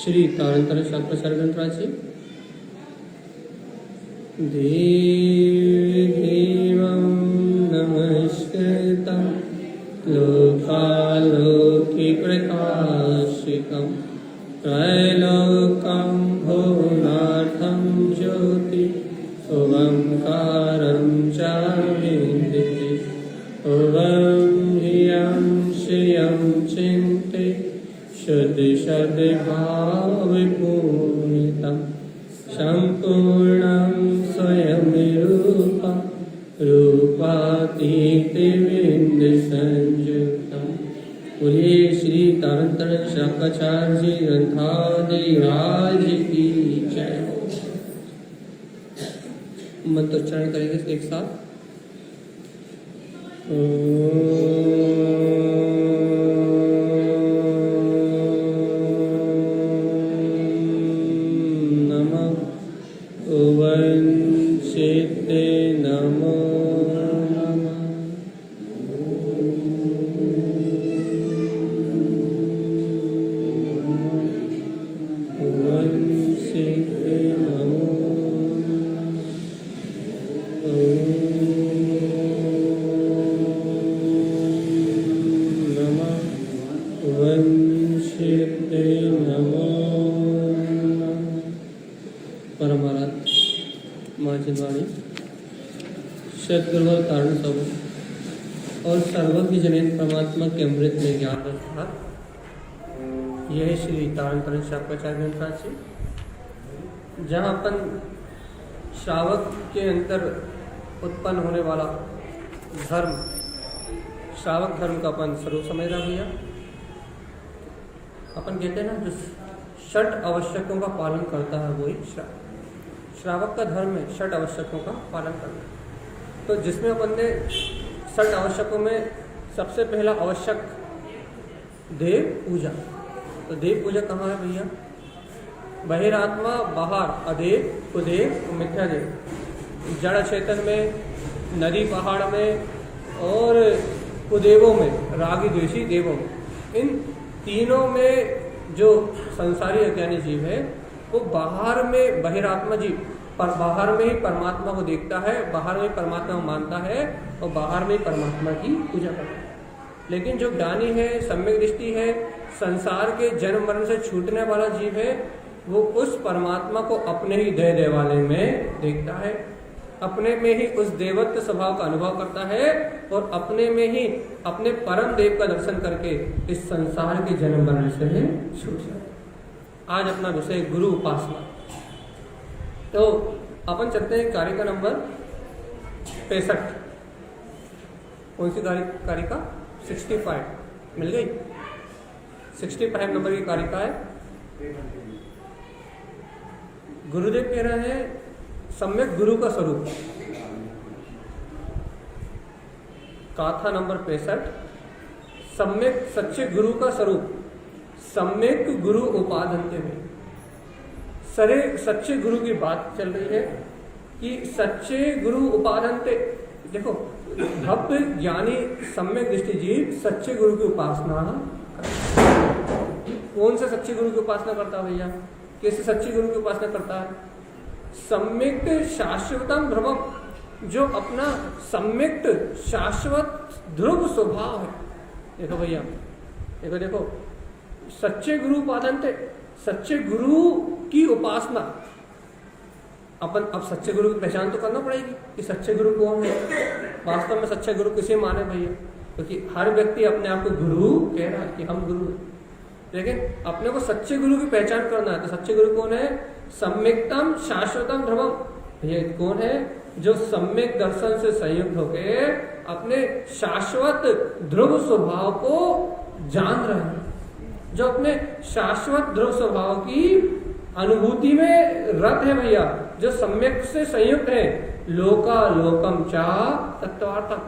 श्री तारंतर शास्त्र सर्वंत्राची देवं नमस्कृतं लोकालोकी प्रकाशितं त्रैलोक्यं भुवनार्थं ज्योति ओंकारं च विन्दते ओं ह्रियं श्रियं चिन्ते शुद्धभावपूर्णितं सम्पूर्णं स्वयं रूपं रूपातीतविन्दसंयुक्तं। बोलिए श्री तारंतर शाकाचार्य जी ग्रंथादिराज की जय। मंत्रोच्चारण करेंगे एक साथ। सदगुरु कारण सब और सर्वज्ञ जनित परमात्मा के अमृत में ज्ञान रखा। यह श्री तारंतर शाकाचार्य ग्रंथराज, जहाँ अपन श्रावक के अंदर उत्पन्न होने वाला धर्म, श्रावक धर्म का अपन स्वरूप समझ रहा भैया। अपन कहते हैं ना, जो 6 आवश्यकों का पालन करता है वही श्रावक का धर्म है। 6 आवश्यकों का पालन करना। तो जिसमें अपन ने 6 आवश्यकों में सबसे पहला आवश्यक देव पूजा। तो देव पूजा कहाँ है भैया? बहिरात्मा बाहर, अदेव कुदेव मिथ्या देव। जड़ चेतन में, नदी पहाड़ में और कुदेवों में, रागी द्वेषी देवों में, इन तीनों में जो संसारी अज्ञानी जीव है वो बाहर में बहिरात्मा जीव पर बाहर में ही परमात्मा को देखता है, बाहर में परमात्मा को मानता है और बाहर में परमात्मा की पूजा करता है। लेकिन जो ज्ञानी है, सम्यक दृष्टि है, संसार के जन्म मरण से छूटने वाला जीव है, वो उस परमात्मा को अपने ही देवालय में देखता है, अपने में ही उस देवत्व स्वभाव का अनुभव करता है और अपने में ही अपने परम देव का दर्शन करके इस संसार के जन्म मरण से छूट जाता है। आज अपना विषय गुरु उपासना। तो अपन चलते हैं कारिका नंबर 65। कौन सी कारिका? 65 मिल गई। 65 नंबर की कारिका है। गुरुदेव कह रहे हैं सम्यक गुरु का स्वरूप। गाथा नंबर 65। सम्यक सच्चे गुरु का स्वरूप। सम्यक गुरु उपाधन्ते में सच्चे गुरु की बात चल रही है कि सच्चे गुरु उपाधन्ते। देखो, भक्त ज्ञानी सम्यक दृष्टि जीव सच्चे गुरु की उपासना। कौन से सच्चे गुरु की उपासना करता है भैया? कैसे सच्चे गुरु की उपासना करता है? सम्यक शाश्वतम ध्रुवम, जो अपना सम्यक शाश्वत ध्रुव स्वभाव है। देखो भैया, देखो सच्चे गुरु उपाधन्ते, सच्चे गुरु की उपासना। अपन अब सच्चे गुरु की पहचान तो करना पड़ेगी कि सच्चे गुरु कौन है। वास्तव में सच्चे गुरु किसे माने भैया? क्योंकि हर व्यक्ति अपने आप को गुरु कह रहा है कि हम गुरु हैं, लेकिन अपने को सच्चे गुरु की पहचान करना है। तो सच्चे गुरु कौन है? सम्यक्तम शाश्वतम ध्रुवम। ये कौन है? जो सम्यक दर्शन से संयुक्त होकर अपने शाश्वत ध्रुव स्वभाव को जान रहे हैं, जो अपने शाश्वत ध्रुव स्वभाव की अनुभूति में रत है भैया, जो सम्यक से संयुक्त है। लोका लोकम चा तत्वार्थम,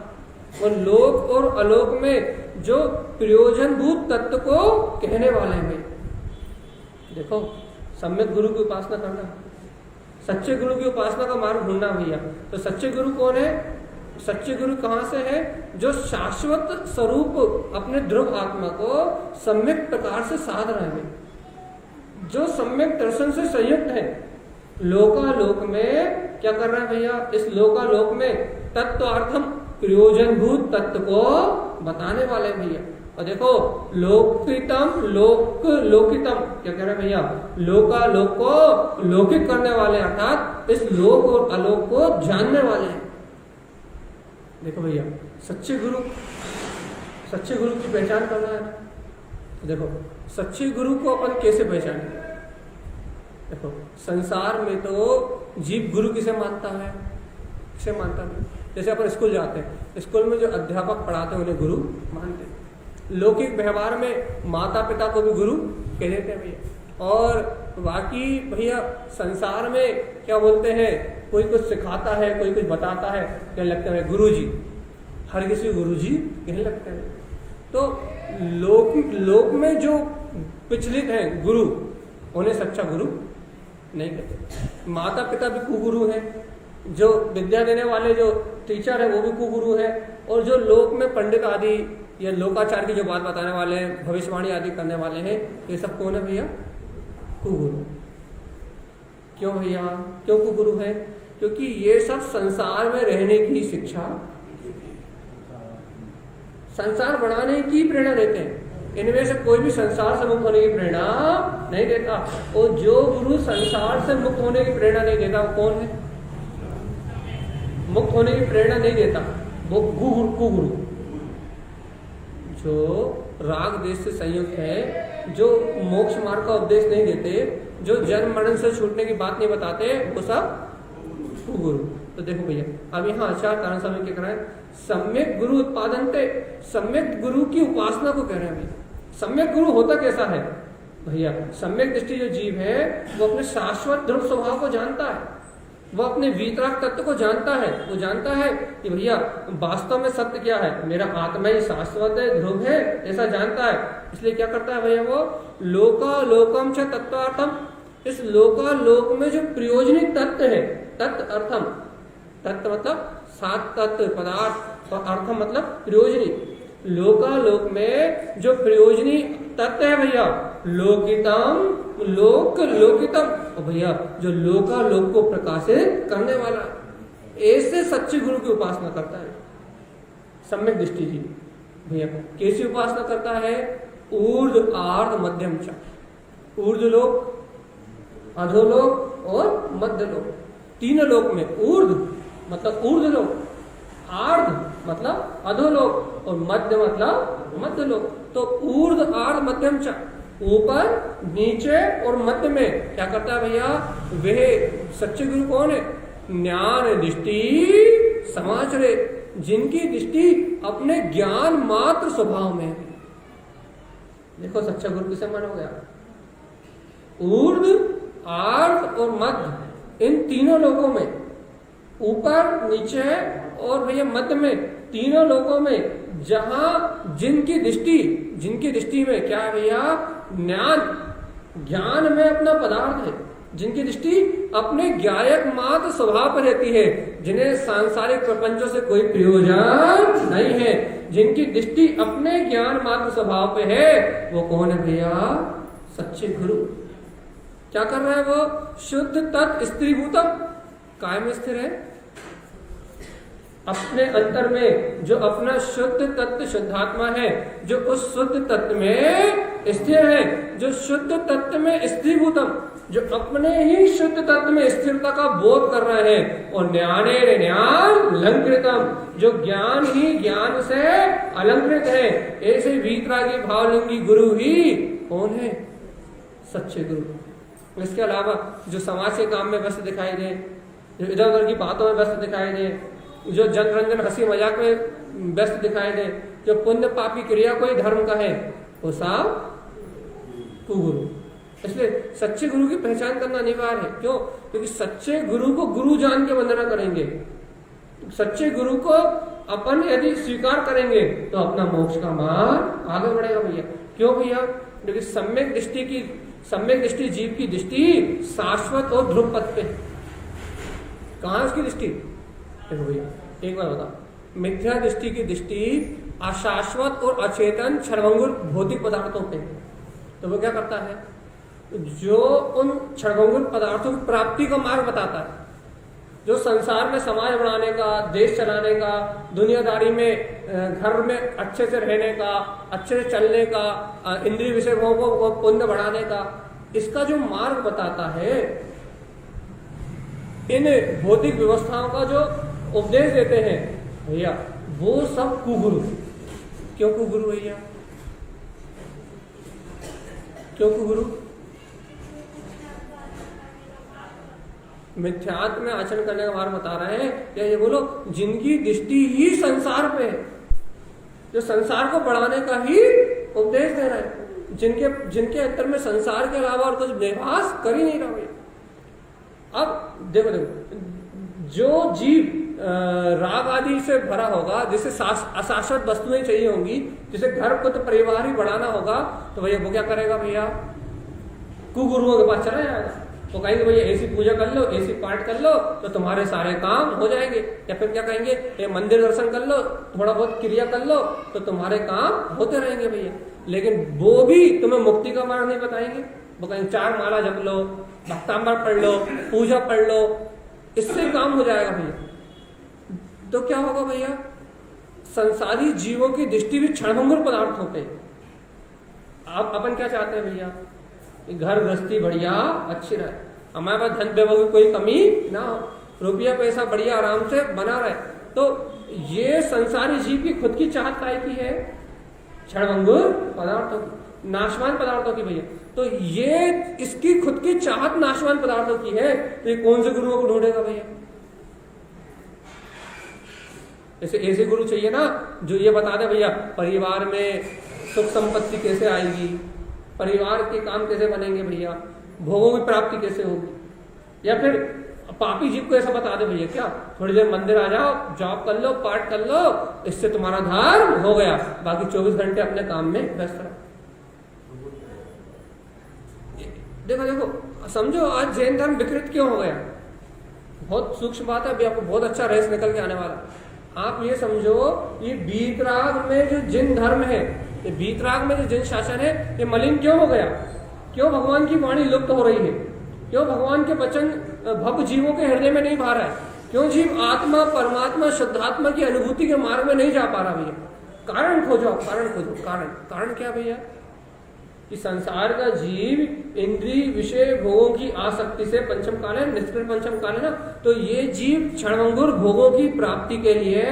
और लोक और अलोक में जो प्रयोजनभूत तत्व को कहने वाले हैं भाई। देखो, सम्यक गुरु की उपासना करना, सच्चे गुरु की उपासना का मार्ग ढूंढना भैया। तो सच्चे गुरु कौन है? सच्चे गुरु कहाँ से है? जो शाश्वत स्वरूप अपने ध्रुव आत्मा को सम्यक प्रकार से साध रहे हैं। जो सम्यक दर्शन से संयुक्त है, लोकालोक में क्या कर रहा है भैया, इस लोकालोक में तत्वार्थम प्रयोजनभूत तत्व को बताने वाले भैया। और देखो लोकितम लोकितम क्या कह रहे हैं भैया, लोकालोक को लौकिक करने वाले, अर्थात इस लोक और आलोक को जानने वाले हैं। देखो भैया सच्चे गुरु की पहचान करना है। देखो सच्चे गुरु को अपन कैसे पहचानेंगे? देखो संसार में तो जीव गुरु किसे मानता है, किसे मानता है? जैसे अपन स्कूल जाते हैं, स्कूल में जो अध्यापक पढ़ाते हैं उन्हें गुरु मानते हैं। लौकिक व्यवहार में माता पिता को भी गुरु कह देते हैं भैया। और बाकी भैया संसार में क्या बोलते हैं, कोई कुछ सिखाता है, कोई कुछ बताता है, कहने लगता है गुरु जी, हर किसी गुरु जी कहने लगते हैं। तो लोक में जो विचलित हैं गुरु, उन्हें सच्चा गुरु नहीं कहते। माता पिता भी कुगुरु हैं, जो विद्या देने वाले जो टीचर है वो भी कुगुरु है, और जो लोक में पंडित आदि या लोकाचार की जो बात बताने वाले हैं, भविष्यवाणी आदि करने वाले हैं, ये सब कौन है भैया? कुगुरु। क्यों भैया, क्यों कुगुरु है? क्योंकि ये सब संसार में रहने की शिक्षा, संसार बढ़ाने की प्रेरणा देते हैं। इनमें से कोई भी संसार से मुक्त होने की प्रेरणा नहीं देता। और जो गुरु संसार से मुक्त होने की प्रेरणा नहीं देता वो कौन है? मुक्त होने की प्रेरणा नहीं देता वो कुगुरु। जो राग देश से संयुक्त है, जो मोक्ष मार्ग का उपदेश नहीं देते, जो जन्म मरण से छूटने की बात नहीं बताते, वो सब कुगुरु। तो देखो भैया अब यहाँ आचार्य तारण स्वामी क्या कर रहे हैं, सम्यक गुरु उत्पादनते, सम्यक गुरु की उपासना को कह रहे हैं भैया। सम्यक गुरु होता कैसा है भैया? सम्यक दृष्टि जो जीव है वो अपने शाश्वत ध्रुव स्वभाव को जानता है, वो अपने वीतराग तत्व को जानता है। वो जानता है कि भैया वास्तव में सत्य क्या है, मेरा आत्मा ही शाश्वत है, ध्रुव है, ऐसा जानता है। इसलिए क्या करता है भैया, वो लोकालोकम च तत्वार्थम, इस लोकालोक में जो प्रयोजनी तत्व है, तत्व अर्थम, तत्व मतलब सात तत्व पदार्थ, और अर्थम मतलब प्रयोजनी। लोकालोक में जो प्रयोजनी तत्व है भैया, लोकितम लोकितम, और भैया जो लोकालोक को प्रकाशित करने वाला, ऐसे सच्चे गुरु की उपासना करता है सम्यक दृष्टि जी भैया। कैसी उपासना करता है? ऊर्ध्व आर्ध मध्यम च, ऊर्ध्वलोक, अधोलोक और मध्यलोक, तीनों लोक में। ऊर्ध्व मतलब ऊर्ध्वलोक, आर्ध मतलब अधोलोक, और मध्य मतलब मध्यलोक। तो ऊर्ध्व आर्ध मध्यम च, ऊपर नीचे और मध्य में क्या करता है भैया? वह सच्चे गुरु कौन है? ज्ञान दृष्टि समाचरे, जिनकी दृष्टि अपने ज्ञान मात्र स्वभाव में है। देखो सच्चा गुरु किसे माना गया? ऊर्ध्व आर्ध और मध्य, इन तीनों लोगों में, ऊपर नीचे और भैया मध्य में, तीनों लोगों में जहां जिनकी दृष्टि में क्या है भैया? ज्ञान में अपना पदार्थ है, जिनकी दृष्टि अपने ज्ञायक मात्र स्वभाव पर रहती है, जिन्हें सांसारिक प्रपंचों से कोई प्रयोजन नहीं है, जिनकी दृष्टि अपने ज्ञान मात्र स्वभाव पे है, वो कौन है भैया? सच्चे गुरु। क्या कर रहा है वो? शुद्ध तत्व स्त्रीभूतम, काय में स्थिर है, अपने अंतर में जो अपना शुद्ध तत्व शुद्धात्मा है, जो उस शुद्ध तत्व में स्थिर है, जो शुद्ध तत्व में स्त्रीभूतम, जो अपने ही शुद्ध तत्व में स्थिरता का बोध कर रहे हैं, और ज्ञाने ज्ञान अलंकृतम, जो ज्ञान ही ज्ञान से अलंकृत है। ऐसे वीतरागी भावलिंगी गुरु ही कौन है? सच्चे गुरु। इसके अलावा जो समाज के काम में व्यस्त दिखाई दे, जो इधर उधर की बातों में व्यस्त दिखाई दे, जो जनरंजन हंसी मजाक में व्यस्त दिखाई दे, जो पुण्य पापी क्रिया कोई धर्म का है, वो सब कुगुरु। इसलिए सच्चे गुरु की पहचान करना अनिवार्य है। क्यों? क्योंकि सच्चे गुरु को गुरु जान के वंदना करेंगे। सच्चे गुरु को अपन यदि स्वीकार करेंगे तो अपना मोक्ष का मार्ग आगे बढ़ेगा भैया। क्यों भैया? क्योंकि सम्यक दृष्टि जीव की दृष्टि शाश्वत और ध्रुव पथ पे। कहाँ उसकी दृष्टि? देखो भैया एक बार बताओ, मिथ्या दृष्टि की दृष्टि अशाश्वत और अचेतन क्षणभंगुर भौतिक पदार्थों पे। तो वो क्या करता है? जो उन क्षणभंगुर पदार्थों की प्राप्ति का मार्ग बताता है, जो संसार में समाज बनाने का, देश चलाने का, दुनियादारी में घर में अच्छे से रहने का, अच्छे से चलने का, इंद्रिय विषय भोगों को पुण्य बढ़ाने का, इसका जो मार्ग बताता है, इन भौतिक व्यवस्थाओं का जो उपदेश देते हैं भैया, वो सब कुगुरु। क्यों कुगुरु भैया? क्यों कुगुरु? मिथ्यात्व में आचरण करने का मार्ग बता रहे हैं, या ये बोलो जिनकी दृष्टि ही संसार पे है, जो संसार को बढ़ाने का ही उपदेश दे रहे हैं, जिनके अंतर में संसार के अलावा और कुछ निवास कर ही नहीं रहा भैया। अब देखो जो जीव राग आदि से भरा होगा, जिसे अशाश्वत वस्तुएं चाहिए होंगी, जिसे घर पुत्र परिवार ही बढ़ाना होगा, तो भैया वो क्या करेगा भैया? कुगुरुओं के पास चला जाएगा। तो कहेंगे भैया ऐसी पूजा कर लो, ऐसी पाठ कर लो तो तुम्हारे सारे काम हो जाएंगे। या फिर क्या कहेंगे, ये मंदिर दर्शन कर लो, थोड़ा बहुत क्रिया कर लो तो तुम्हारे काम होते रहेंगे भैया। लेकिन वो भी तुम्हें मुक्ति का मार्ग नहीं बताएंगे। वो कहेंगे 4 माला जप लो, भक्तांबर पढ़ लो, पूजा पढ़ लो, इससे काम हो जाएगा भैया। तो क्या होगा भैया? संसारी जीवों की दृष्टि भी क्षणभंगुर पदार्थ होते हैं। आप अपन क्या चाहते हैं भैया? घर गृहस्थी बढ़िया अच्छी रहे, हमारे पास धन वैभव की कोई कमी ना हो, रुपया पैसा बढ़िया आराम से बना रहे। तो ये संसारी जीव की खुद की चाहत काय की है? क्षणभंगुर पदार्थों की, नाशवान पदार्थों की भैया। तो ये इसकी खुद की चाहत नाशवान पदार्थों की है, तो ये कौन से गुरुओं को ढूंढेगा भैया? ऐसे गुरु चाहिए ना जो ये बता दे भैया परिवार में सुख संपत्ति कैसे आएगी, परिवार के काम कैसे बनेंगे भैया, भोगों की प्राप्ति कैसे होगी। या फिर पापी जीव को ऐसा बता दे भैया क्या थोड़ी देर मंदिर आ जाओ, जॉब कर लो, पाठ कर लो, इससे तुम्हारा धर्म हो गया, बाकी 24 घंटे अपने काम में व्यस्त रहो। देखो समझो आज जैन धर्म विकृत क्यों हो गया। बहुत सूक्ष्म बात है, अभी आपको बहुत अच्छा रहस्य निकल के आने वाला। आप ये समझो, ये वीतराग में जो जिन धर्म है, ये वीतराग में जो जिन शासन है, ये मलिन क्यों हो गया? क्यों भगवान की वाणी लुप्त हो रही है? क्यों भगवान के वचन भक्त जीवों के हृदय में नहीं भा रहा है? क्यों जीव आत्मा परमात्मा शुद्धात्मा की अनुभूति के मार्ग में नहीं जा पा रहा भैया? कारण खोजो, कारण खोजो। कारण क्या भैया? कि संसार का जीव इंद्रिय विषय भोगों की आसक्ति से पंचम काल है, निष्क्रिय पंचम काल है ना, तो ये जीव क्षणभंगुर भोगों की प्राप्ति के लिए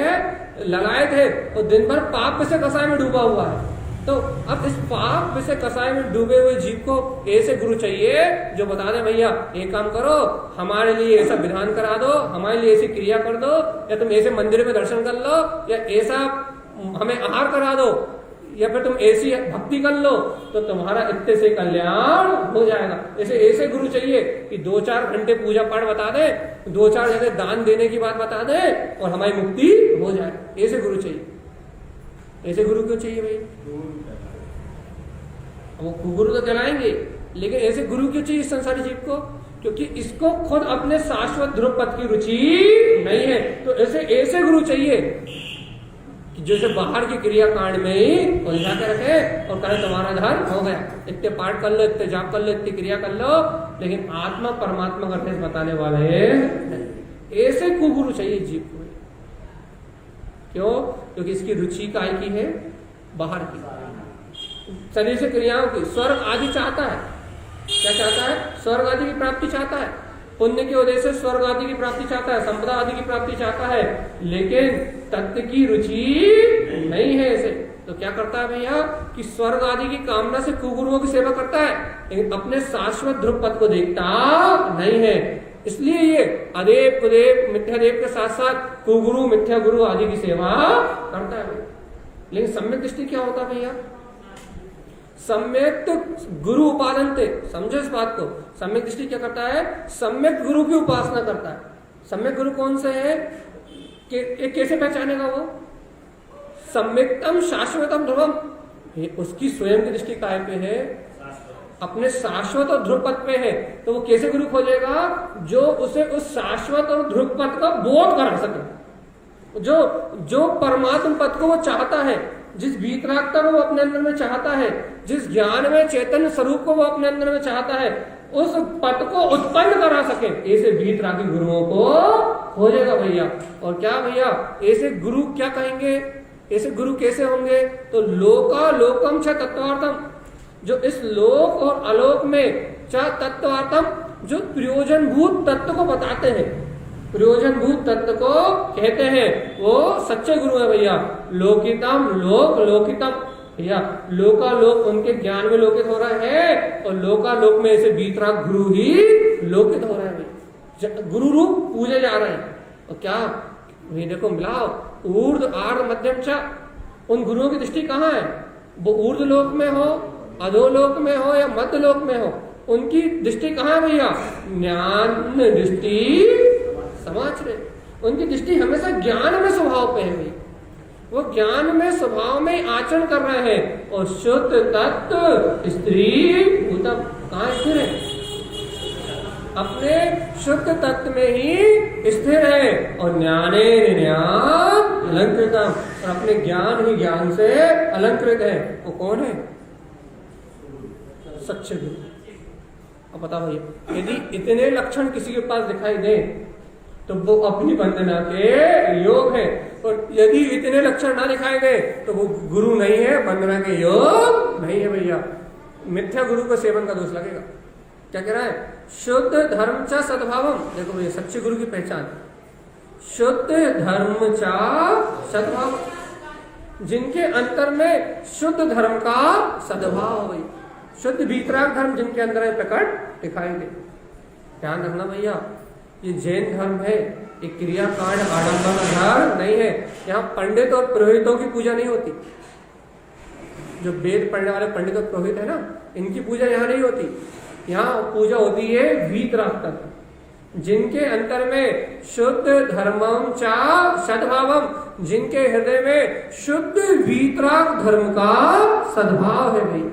लगाए थे और दिन भर पाप से कसाय में डूबा हुआ है। तो अब इस पाप से कसाय में डूबे हुए जीव को ऐसे गुरु चाहिए जो बता दे भैया एक काम करो, हमारे लिए ऐसा विधान करा दो, हमारे लिए ऐसी क्रिया कर दो, या तुम ऐसे मंदिर में दर्शन कर लो, या ऐसा हमें आहार करा दो, या फिर तुम ऐसी भक्ति कर लो तो तुम्हारा इतने से कल्याण हो जाएगा। ऐसे गुरु चाहिए कि 2-4 घंटे पूजा पाठ बता दे, 2-4 जगह दान देने की बात बता दे और हमारी मुक्ति हो जाए। ऐसे गुरु चाहिए। ऐसे गुरु क्यों चाहिए भाई? वो गुरु तो कहलाएंगे, लेकिन ऐसे गुरु क्यों चाहिए संसारी जीव को? क्योंकि इसको खुद अपने शाश्वत ध्रुव पद की रुचि नहीं है। तो ऐसे गुरु चाहिए जैसे बाहर की क्रिया कांड में ही उलझा के रखे और कहे तुम्हारा धर्म हो गया, इतने पाठ कर लो, इतने जाप कर लो, इतनी क्रिया कर लो, लेकिन आत्मा परमात्मा का अर्थ बताने वाले ऐसे कुगुरु चाहिए जीव को। क्यों? क्योंकि इसकी रुचि काय की है? बाहर की, शरीर से क्रियाओं की, स्वर्ग आदि चाहता है। क्या चाहता है? स्वर्ग आदि की प्राप्ति चाहता है, पुण्य के उद्देश्य से स्वर्ग आदि की प्राप्ति चाहता है, संपदा आदि की प्राप्ति चाहता है, लेकिन तत्व की रुचि नहीं है ऐसे। तो क्या करता है भैया कि स्वर्ग आदि की कामना से कुगुरुओं की सेवा करता है, लेकिन अपने शाश्वत ध्रुव पद को देखता नहीं है। इसलिए ये अदेव कुदेव मिथ्यादेव के साथ साथ कुगुरु मिथ्या गुरु आदि की सेवा करता है। लेकिन सम्यक दृष्टि क्या होता है भैया? सम्यक गुरु उपादनते, समझो इस बात को। सम्यक दृष्टि क्या करता है? सम्यक गुरु की उपासना करता है। सम्यक गुरु कौन से है? कैसे पहचानेगा वो? सम्यक्तम शाश्वतम ध्रुवम, उसकी स्वयं की दृष्टि काय पे है? अपने शाश्वत और ध्रुव पद पे है। तो वो कैसे गुरु खोजेगा? जो उसे उस शाश्वत और ध्रुव पद का बोध करा सके, जो परमात्म पद को वो चाहता है, जिस वीतरागता को वो अपने अंदर में चाहता है, जिस ज्ञान में चैतन्य स्वरूप को वो अपने अंदर में चाहता है, उस पद को उत्पन्न करा सके, ऐसे वीतरागी गुरुओं को खोजेगा भैया। और क्या भैया, ऐसे गुरु क्या कहेंगे, ऐसे गुरु कैसे होंगे? तो लोका लोकम च तत्वार्थम, जो इस लोक और आलोक में च तत्वार्थम, जो प्रयोजनभूत तत्व को बताते हैं, प्रयोजनभूत तत्व को कहते हैं, वो सच्चे गुरु है भैया। लोकितम लोक लोकितम भैया, लोकालोक उनके ज्ञान में लोकित हो रहा है, और लोकालोक में ऐसे वीतराग गुरु ही लोकित हो रहे हैं, गुरु रूप पूजे जा रहे हैं। और क्या भैया देखो मिलाओ, ऊर्ध आर्ध मध्यम च, उन गुरुओं की दृष्टि कहाँ है? वो ऊर्ध लोक में हो, अधोलोक में हो या मध्य लोक में हो, उनकी दृष्टि कहाँ है भैया? ज्ञान दृष्टि समाज में, उनकी दृष्टि हमेशा ज्ञान में स्वभाव पे है, वो ज्ञान में स्वभाव में आचरण कर रहे हैं। और शुद्ध तत्व स्त्री भूतम कहाँ स्थिर है? अपने शुद्ध तत्व में ही स्थिर है। और ज्ञाने ज्ञान अलंकृतम, और अपने ज्ञान ही ज्ञान से अलंकृत है। वो कौन है? सच्चे गुरु। अब बताओ भैया, यदि इतने लक्षण किसी के पास दिखाई दे तो वो अपनी वंदना के योग है, और यदि इतने लक्षण ना दिखाई दे तो वो गुरु नहीं है, वंदना के योग नहीं है भैया। मिथ्या गुरु को सेवन का दोष लगेगा। क्या कह रहा है? शुद्ध धर्म च सद्भावम, देखो भैया सच्चे गुरु की पहचान, शुद्ध धर्म च सद्भाव, जिनके अंतर में शुद्ध धर्म का सद्भाव हो, शुद्ध वीतराग धर्म जिनके अंदर प्रकट दिखाई दे। ध्यान रखना भैया, ये जैन धर्म है, एक क्रियाकांड आडंबर धर्म नहीं है। यहाँ पंडित और पुरोहितों की पूजा नहीं होती। जो वेद पढ़ने वाले पंडित और पुरोहित है ना, इनकी पूजा यहाँ नहीं होती। यहाँ पूजा होती है वीतराग तत्व, जिनके अंतर में शुद्ध धर्मम चा सद्भावम, जिनके हृदय में शुद्ध वीतराग धर्म का सद्भाव है भाई।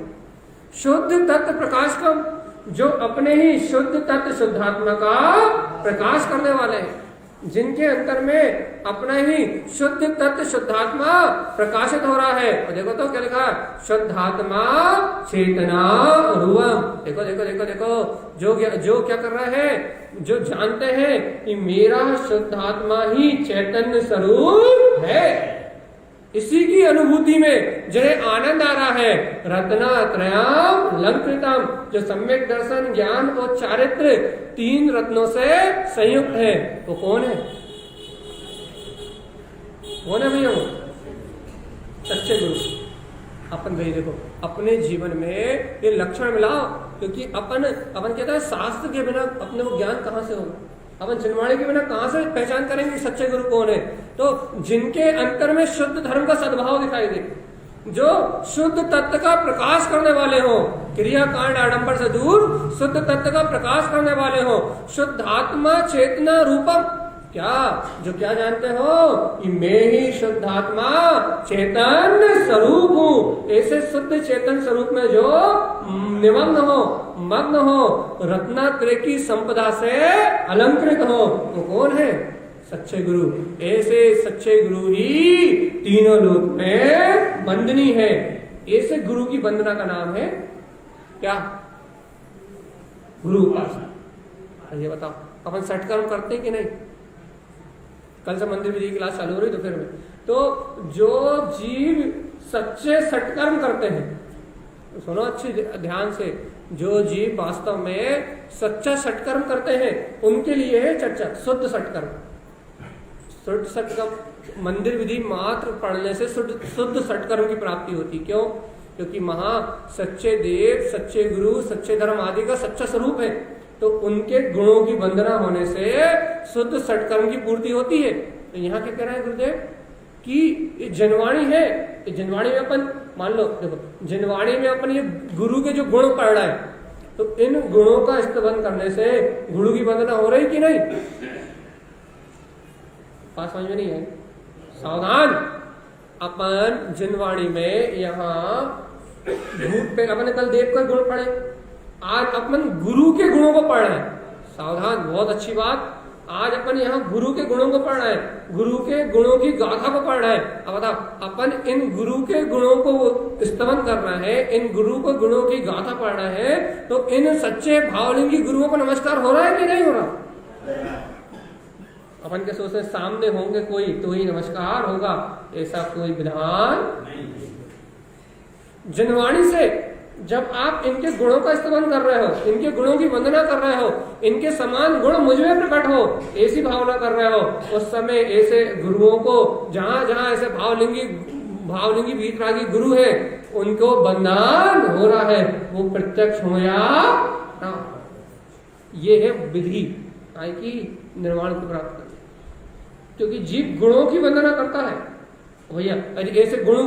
शुद्ध तत्व प्रकाश कम, जो अपने ही शुद्ध तत्व शुद्धात्मा का प्रकाश करने वाले हैं, जिनके अंतर में अपना ही शुद्ध तत्व शुद्धात्मा प्रकाशित हो रहा है। और देखो तो क्या लिखा, शुद्धात्मा चेतना रूपम। देखो देखो देखो देखो, जो क्या कर रहा है, जो जानते हैं कि मेरा शुद्धात्मा ही चैतन्य स्वरूप है, इसी की अनुभूति में जिन्हें आनंद आ रहा है, रत्नात्रयम लंकृतम, जो सम्यक दर्शन ज्ञान और चारित्र तीन रत्नों से संयुक्त है, वो कौन है? कौन है भैया? वो सच्चे गुरु। अपन भाई देखो अपने जीवन में ये लक्षण मिलाओ, क्योंकि अपन कहता है शास्त्र के बिना अपने को ज्ञान कहाँ से होगा? अपन जिनवाणी के बिना कहां से पहचान करेंगे सच्चे गुरु कौन है? तो जिनके अंतर में शुद्ध धर्म का सद्भाव दिखाई दे, जो शुद्ध तत्व का प्रकाश करने वाले हो, क्रियाकांड आडंबर से दूर शुद्ध तत्व का प्रकाश करने वाले हो, शुद्धात्मा चेतना रूपम, क्या जो क्या जानते हो कि मैं ही शुद्धात्मा चेतन स्वरूप हूँ। ऐसे शुद्ध चेतन स्वरूप में जो निमग्न हो, मग्न हो, रत्नात्रय की संपदा से अलंकृत हो, तो कौन है? सच्चे गुरु। ऐसे सच्चे गुरु ही तीनों लोक में वंदनीय है। ऐसे गुरु की वंदना का नाम है क्या? गुरु उपासना। ये बताओ अपन सटकर्म करते कि नहीं? कल से मंदिर विधि की क्लास चालू हो रही दोपहर में। तो जो जीव सच्चे सटकर्म करते हैं, सुनो अच्छी ध्यान से, जो जीव वास्तव में सच्चा सटकर्म करते हैं उनके लिए है चर्चा शुद्ध सटकर्म। शुद्ध सटकर्म मंदिर विधि मात्र पढ़ने से शुद्ध सटकर्म की प्राप्ति होती। क्यों? क्योंकि वहां सच्चे देव, सच्चे गुरु, सच्चे धर्म आदि का सच्चा स्वरूप है, तो उनके गुणों की वंदना होने से शुद्ध सटकर्म की पूर्ति होती है। तो यहाँ क्या कह रहे हैं गुरुदेव कि ये जनवाणी है, ये जनवाणी में अपन मान लो, देखो जनवाणी में अपन ये गुरु के जो गुण पढ़ रहा है, तो इन गुणों का स्तवन करने से गुरु की वंदना हो रही कि नहीं? बात समझ में नहीं है? सावधान। अपन जनवाणी में यहाँ धूप पे अपन कल देव का गुण पढ़े, आज अपन गुरु के गुणों को पढ़ रहे हैं। सावधान, बहुत अच्छी बात। आज अपन यहाँ गुरु के गुणों को पढ़ रहे हैं, गुरु के गुणों की गाथा को पढ़ रहे हैं। अब बताओ, अपन इन गुरु के गुणों को स्तवन कर रहे हैं, इन गुरु को गुणों की गाथा पढ़ रहे हैं, तो इन सच्चे भावलिंगी गुरुओं को नमस्कार हो रहा है कि नहीं हो रहा? अपन के सोचते सामने होंगे कोई तो ही नमस्कार होगा, ऐसा कोई विधान नहीं। जनवाणी से जब आप इनके गुणों का स्तवन कर रहे हो, इनके गुणों की वंदना कर रहे हो, इनके समान गुण मुझ में प्रकट हो, ऐसी भावना कर रहे हो, उस समय ऐसे गुरुओं को जहां जहां ऐसे भावलिंगी वीतरागी गुरु है उनको बंधन हो रहा है, वो प्रत्यक्ष हो या ना। ये है विधि आई की निर्वाण को प्राप्त करने, क्योंकि जीव गुणों की वंदना करता है भैया। ऐसे गुणों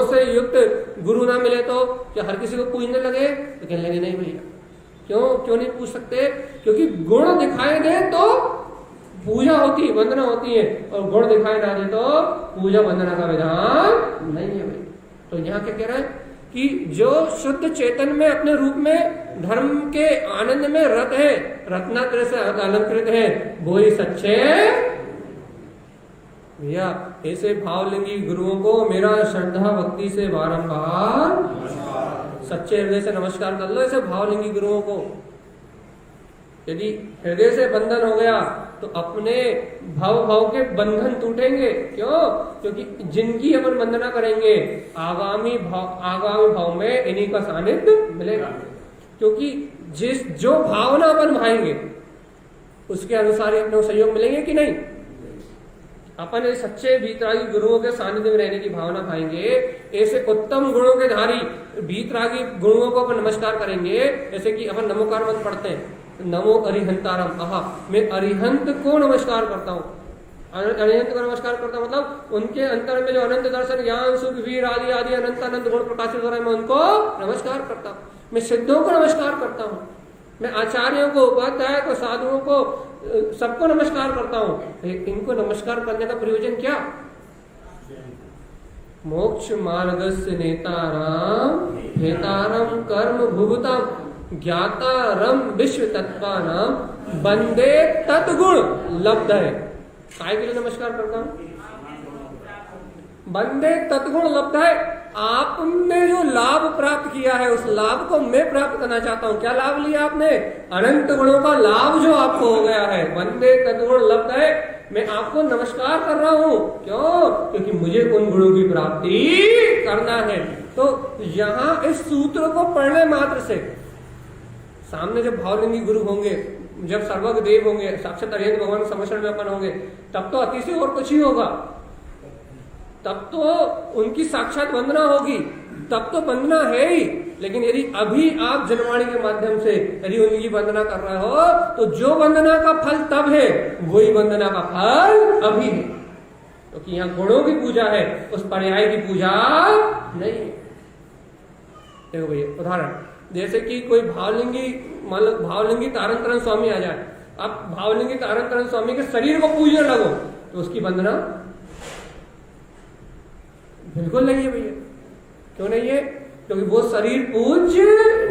से युक्त गुरु ना मिले तो क्या हर किसी को पूजने लगे? तो कहने लगे नहीं भैया। क्यों नहीं पूछ सकते? क्योंकि गुण दिखाई दे तो पूजा होती है, वंदना होती है, और गुण दिखाई ना दे तो पूजा वंदना का विधान नहीं है भाई। तो यहाँ क्या कह रहा है कि जो शुद्ध चेतन में अपने रूप में धर्म के आनंद में रत है, रत्नात्रय से अलंकृत है, वो ही सच्चे भैया। ऐसे भावलिंगी गुरुओं को मेरा श्रद्धा भक्ति से बारंबार सच्चे हृदय से नमस्कार कर लो। ऐसे भावलिंगी गुरुओं को यदि हृदय से बंधन हो गया तो अपने भाव के बंधन टूटेंगे। क्यों? क्योंकि जिनकी अपन वंदना करेंगे आगामी भाव में इन्हीं का सानिध्य मिलेगा। क्योंकि जो भावना अपन भाएंगे उसके अनुसार ही अपने सहयोग मिलेंगे कि नहीं। अपन इस सच्चे वीतरागी गुरुओं के सानिध्य में रहने की भावना पाएंगे, ऐसे उत्तम गुणों के धारी वीतरागी गुरुओं को अपन नमस्कार करेंगे। जैसे कि अपन नमोकार मंत्र पढ़ते हैं, नमो अरिहंतारम, आहा मैं अरिहंत को नमस्कार करता हूँ। अरिहंत को नमस्कार करता हूँ मतलब उनके अंतर में जो अनंत दर्शन ज्ञान सुख वीर आदि आदि अनंत अनंत गुण प्रकाशित हो रहे हैं, मैं उनको नमस्कार करता हूँ। मैं सिद्धों को नमस्कार करता हूँ, मैं आचार्यों को, उपाध्याय को, साधुओं को, सबको नमस्कार करता हूँ। इनको नमस्कार करने का प्रयोजन क्या? मोक्ष मार्गस्य नेताराम हेतारम कर्म भुगतम ज्ञातारम विश्व तत्वानाम वंदे तत्गुण लब्ध है। काय के लिए नमस्कार करता हूँ? वंदे तत्गुण लब्ध है। आपने जो लाभ प्राप्त किया है उस लाभ को मैं प्राप्त करना चाहता हूं। क्या लाभ लिया आपने? अनंत गुणों का लाभ जो आपको हो गया है, वंदे तत्गुण लब्ध है। मैं आपको नमस्कार कर रहा हूं। क्यों? क्योंकि मुझे उन गुणों की प्राप्ति करना है। तो यहाँ इस सूत्र को पढ़ने मात्र से सामने जब भावलिंगी गुरु होंगे, जब सर्वज्ञ देव होंगे, साक्षात अरिहंत भगवान समर्षण में अपन होंगे, तब तो अति से और कुछ ही होगा। तब तो उनकी साक्षात वंदना होगी, तब तो वंदना है ही। लेकिन यदि अभी आप जनवाणी के माध्यम से यदि उनकी वंदना कर रहे हो तो जो वंदना का फल तब है वही वंदना का फल अभी है। क्योंकि यहाँ गुणों की पूजा है, उस पर्याय की पूजा नहीं है। देखो भैया उदाहरण, जैसे कि कोई भावलिंगी मतलब भावलिंगी तारण तरण स्वामी आ जाए, आप भावलिंगी तारण तरण स्वामी के शरीर को पूजने लगो तो उसकी वंदना बिल्कुल नहीं है भैया। क्यों नहीं है? क्योंकि वो शरीर पूज्य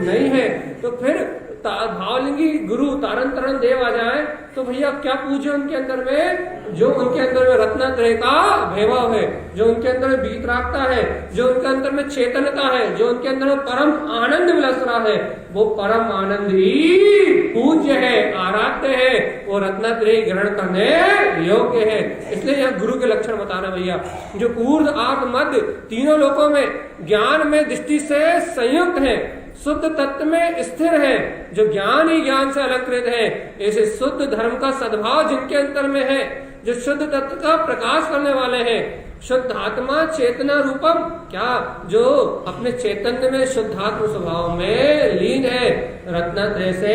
नहीं है। तो फिर भावलिंगी गुरु तारण तरण देव आ जाए तो भैया क्या पूजे उनके अंदर में? जो उनके अंदर में रत्नात्रय का वैभव है, जो उनके अंदर में वीतरागता है, जो उनके अंदर में चेतनता है, जो उनके अंदर में परम आनंद विलस रहा है, वो परम आनंद ही पूज्य है, आराध्य है, वो रत्नात्रय ग्रहण करने योग्य है। इसलिए यहाँ गुरु के लक्षण बताना भैया, जो ऊर्ध्व आर्ध मध्य तीनों लोकों में ज्ञान में दृष्टि से संयुक्त है, शुद्ध तत्व में स्थिर है, जो ज्ञान ही ज्ञान से अलंकृत है, ऐसे शुद्ध धर्म का सद्भाव जिनके अंतर में है, जो शुद्ध तत्व का प्रकाश करने वाले हैं, शुद्ध आत्मा चेतना रूपम, क्या जो अपने चैतन्य में शुद्धात्म स्वभाव में लीन है, रत्नात्रय से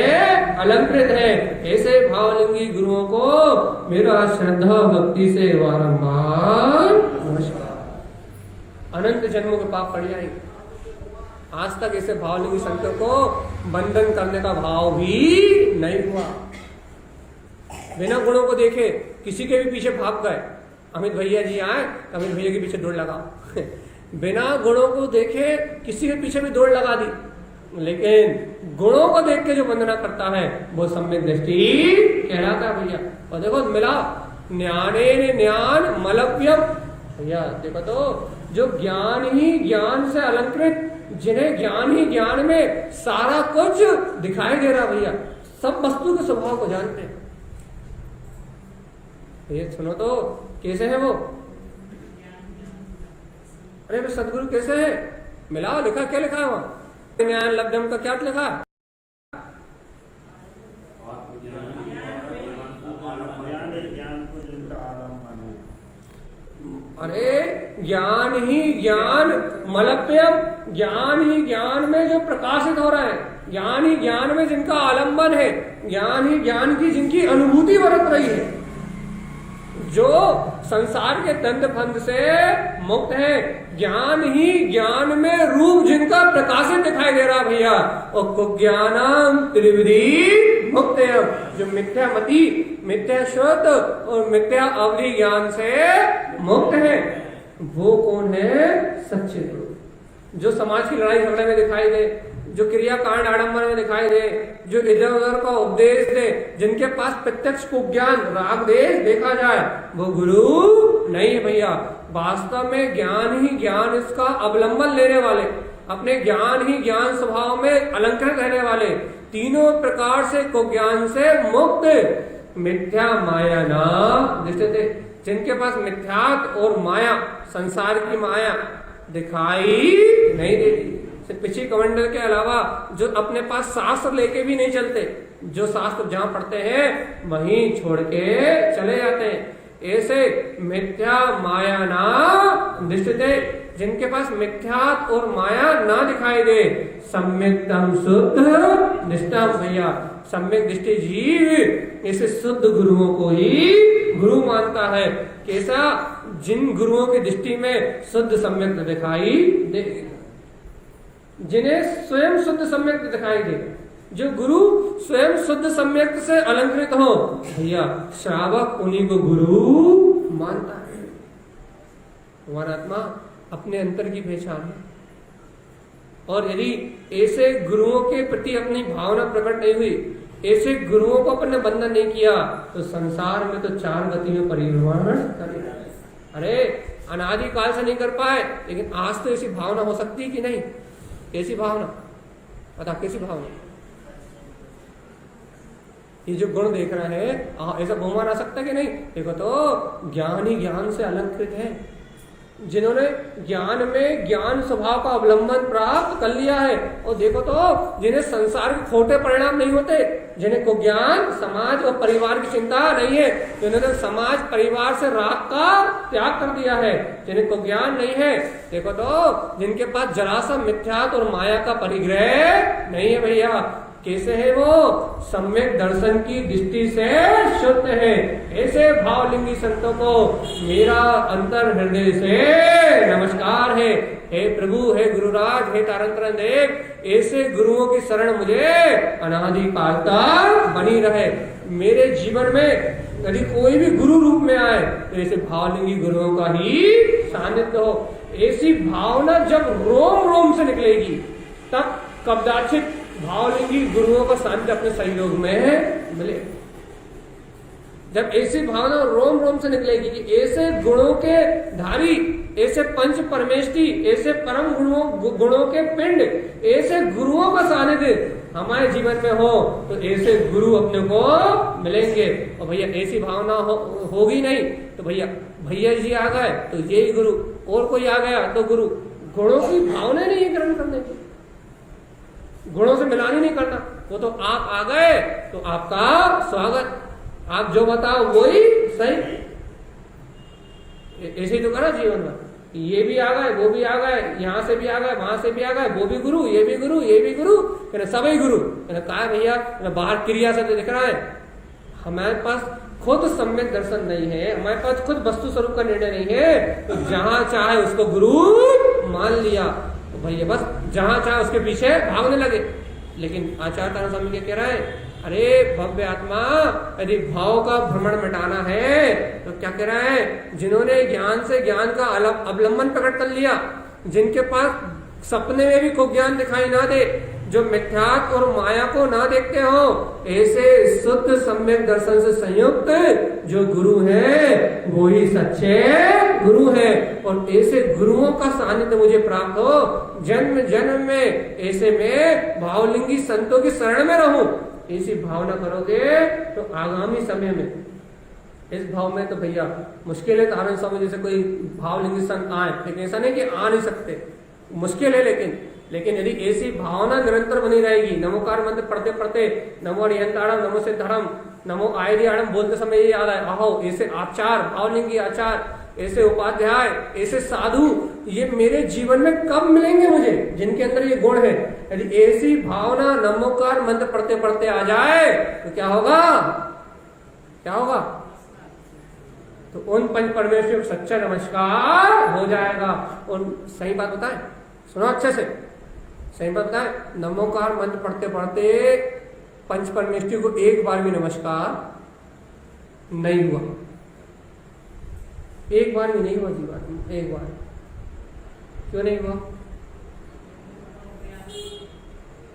अलंकृत है, ऐसे भावलिंगी गुरुओं को मेरा श्रद्धा भक्ति से बारंबार नमस्कार। अनंत जन्मों के पाप पड़ जाएंगे। आज तक ऐसे भावलिंगी शंकर को बंधन करने का भाव भी नहीं हुआ। बिना गुणों को देखे किसी के भी पीछे भाग गए। अमित भैया जी आए, अमित भैया के पीछे दौड़ लगा बिना गुणों को देखे किसी के पीछे भी दौड़ लगा दी। लेकिन गुणों को देख के जो वंदना करता है वो सम्यक दृष्टि कहलाता है भैया। और देखो मिला ज्ञाने ज्ञान मलव्यम, भैया देखो तो जो ज्ञान ही ज्ञान से अलंकृत, जिन्हें ज्ञान ही ज्ञान में सारा कुछ दिखाई दे रहा भैया, सब वस्तु के स्वभाव को जानते हैं। ये सुनो तो कैसे है वो, अरे वे सदगुरु कैसे है, मिलाओ लिखा, क्या लिखा है वहां, ज्ञान लब्धम का क्या लिखा, अरे ज्ञान ही ज्ञान मलप्यम, ज्ञान ही ज्ञान में जो प्रकाशित हो रहा है, ज्ञान ही ज्ञान में जिनका आलंबन है, ज्ञान ही ज्ञान की जिनकी अनुभूति बरत रही है, जो संसार के दंड फंद से मुक्त है, ज्ञान ही ज्ञान में रूप जिनका प्रकाशित दिखाई दे रहा भैया, और कुज्ञानम त्रिविधि मुक्त, जो मिथ्या मति, मिथ्या शुद्ध और मिथ्या अवधि ज्ञान से मुक्त है, वो कौन है, सच्चे गुरु। जो समाज की लड़ाई झगड़े में दिखाई दे, जो क्रिया कांड आडंबर में दिखाई दे, जो इधर उधर का उपदेश दे, जिनके पास प्रत्यक्ष कुज्ञान राग देश देखा जाए, वो गुरु नहीं है भैया। वास्तव में ज्ञान ही ज्ञान इसका अवलंबन लेने वाले, अपने ज्ञान ही ज्ञान स्वभाव में अलंकृत रहने वाले, तीनों प्रकार से कुज्ञान से मुक्त, मिथ्या माया नाम दृष्टि, जिनके पास मिथ्यात्व और माया, संसार की माया दिखाई नहीं देती, पिछी कमंडल के अलावा जो अपने पास शास्त्र लेके भी नहीं चलते, जो शास्त्र जहां पढ़ते हैं वहीं छोड़ के चले जाते हैं, ऐसे मिथ्या माया ना दृष्टि, जिनके पास मिथ्यात और माया ना दिखाई दे, सम्यक्तम शुद्ध निष्ठा भैया, सम्यक दृष्टि जीव ऐसे शुद्ध गुरुओं को ही गुरु मानता है। कैसा, जिन गुरुओं की दृष्टि में शुद्ध सम्यक दिखाई दे, जिन्हें स्वयं शुद्ध सम्यक दिखाई दे, जो गुरु स्वयं शुद्ध सम्यक से अलंकृत हो भैया, श्रावक उन्हीं को गुरु मानता है। हमारा आत्मा अपने अंतर की पहचान है, और यदि ऐसे गुरुओं के प्रति अपनी भावना प्रकट नहीं हुई, ऐसे गुरुओं को अपने बंधन नहीं किया, तो संसार में तो चार गति में परिवर्तन करेगा। अरे अनादि काल से नहीं कर पाए, लेकिन आज तो ऐसी भावना हो सकती है कि नहीं, कैसी भावना बता, कैसी भावना, ये जो गुण देख रहा है ऐसा बहुमान आ सकता है कि नहीं, देखो तो ज्ञान ही ज्ञान से अलंकृत है, जिन्होंने ज्ञान में ज्ञान स्वभाव का अवलंबन प्राप्त कर लिया है, और देखो तो जिन्हें संसार के खोटे परिणाम नहीं होते, जिन्हें को ज्ञान समाज और परिवार की चिंता नहीं है, जिन्होंने समाज परिवार से राग का त्याग कर दिया है, जिन्हें को ज्ञान नहीं है, देखो तो जिनके पास जरा सा मिथ्यात्व और माया का परिग्रह नहीं है भैया, कैसे है वो, सम्यक दर्शन की दृष्टि से शुद्ध है। ऐसे भावलिंगी संतों को मेरा अंतर हृदय से नमस्कार है। हे प्रभु, हे गुरुराज, हे तारंतरण देव, ऐसे गुरुओं की शरण मुझे अनादि काल तक बनी रहे। मेरे जीवन में यदि कोई भी गुरु रूप में आए तो ऐसे भावलिंगी गुरुओं का ही सानिध्य हो। ऐसी भावना जब रोम रोम से निकलेगी, तब कदाचित भावलिंगी गुरुओं का सानिध्य अपने सहयोग में मिले। जब ऐसी भावना रोम रोम से निकलेगी कि ऐसे गुणों के धारी, ऐसे पंच परमेष्टि, ऐसे परम गुणों के पिंड, ऐसे गुरुओं का सानिध्य हमारे जीवन में हो, तो ऐसे गुरु अपने को मिलेंगे। और भैया ऐसी भावना होगी नहीं तो भैया जी आ गए तो यही गुरु, और कोई आ गया तो गुरु। गुणों की भावना नहीं है ग्रहण करने की, गुणों से मिलान ही नहीं करना। वो तो आप आ गए तो आपका स्वागत, आप जो बताओ वही सही। ऐसे ही तो करा जीवन में, ये भी आ गए, वो भी आ गए, यहाँ से भी आ गए, वहां से भी आ गए, वो भी गुरु, ये भी गुरु, ये भी गुरु, सभी गुरु। कहा भैया बाहर क्रिया से तो दिख रहा है, हमारे पास खुद सम्यक दर्शन नहीं है, हमारे पास खुद वस्तु स्वरूप का निर्णय नहीं है, तो जहां चाहे उसको गुरु मान लिया, तो भैया बस जहां चाहे उसके पीछे भागने लगे। लेकिन आचार्य तारा स्वामी कह रहा है, अरे भव्य आत्मा, यदि भाव का भ्रमण मिटाना है तो क्या कह रहा है, जिन्होंने ज्ञान से ज्ञान का अवलंबन प्रकट कर लिया, जिनके पास सपने में भी को ज्ञान दिखाई ना दे, जो मिथ्यात्व और माया को ना देखते हो, ऐसे शुद्ध सम्यक दर्शन से संयुक्त जो गुरु हैं वो ही सच्चे गुरु हैं। और ऐसे गुरुओं का सानिध्य मुझे प्राप्त हो, जन्म जन्म में ऐसे में भावलिंगी संतों की शरण में रहूं, ऐसी भावना करोगे तो आगामी समय में इस भाव में तो भैया मुश्किल है। आनंद स्वामी जैसे कोई भावलिंगी संत आए, लेकिन ऐसा नहीं कि आ नहीं सकते, मुश्किल है, लेकिन यदि ऐसी भावना निरंतर बनी रहेगी, नमोकार मंत्र पढ़ते पढ़ते नमो अरिहंताणम, नमो सिद्धाणम, नमो आयर्याणम बोलते समय ये याद आए, आहो ऐसे आचार, भावलिंगी आचार, ऐसे उपाध्याय, ऐसे साधु, ये मेरे जीवन में कब मिलेंगे मुझे, जिनके अंदर ये गुण है। यदि ऐसी भावना नमोकार मंत्र पढ़ते पढ़ते आ जाए तो क्या होगा, क्या होगा? तो उन पंच परमेश्वर को सच्चा नमस्कार हो जाएगा। उन सही बात बताए, सुनो अच्छे से, सही बात बताए, नमोकार मंत्र पढ़ते पढ़ते पंच परमेश्वर को एक बार भी नमस्कार नहीं हुआ, एक बार भी नहीं हुआ जीवन, एक बार। क्यों नहीं हुआ?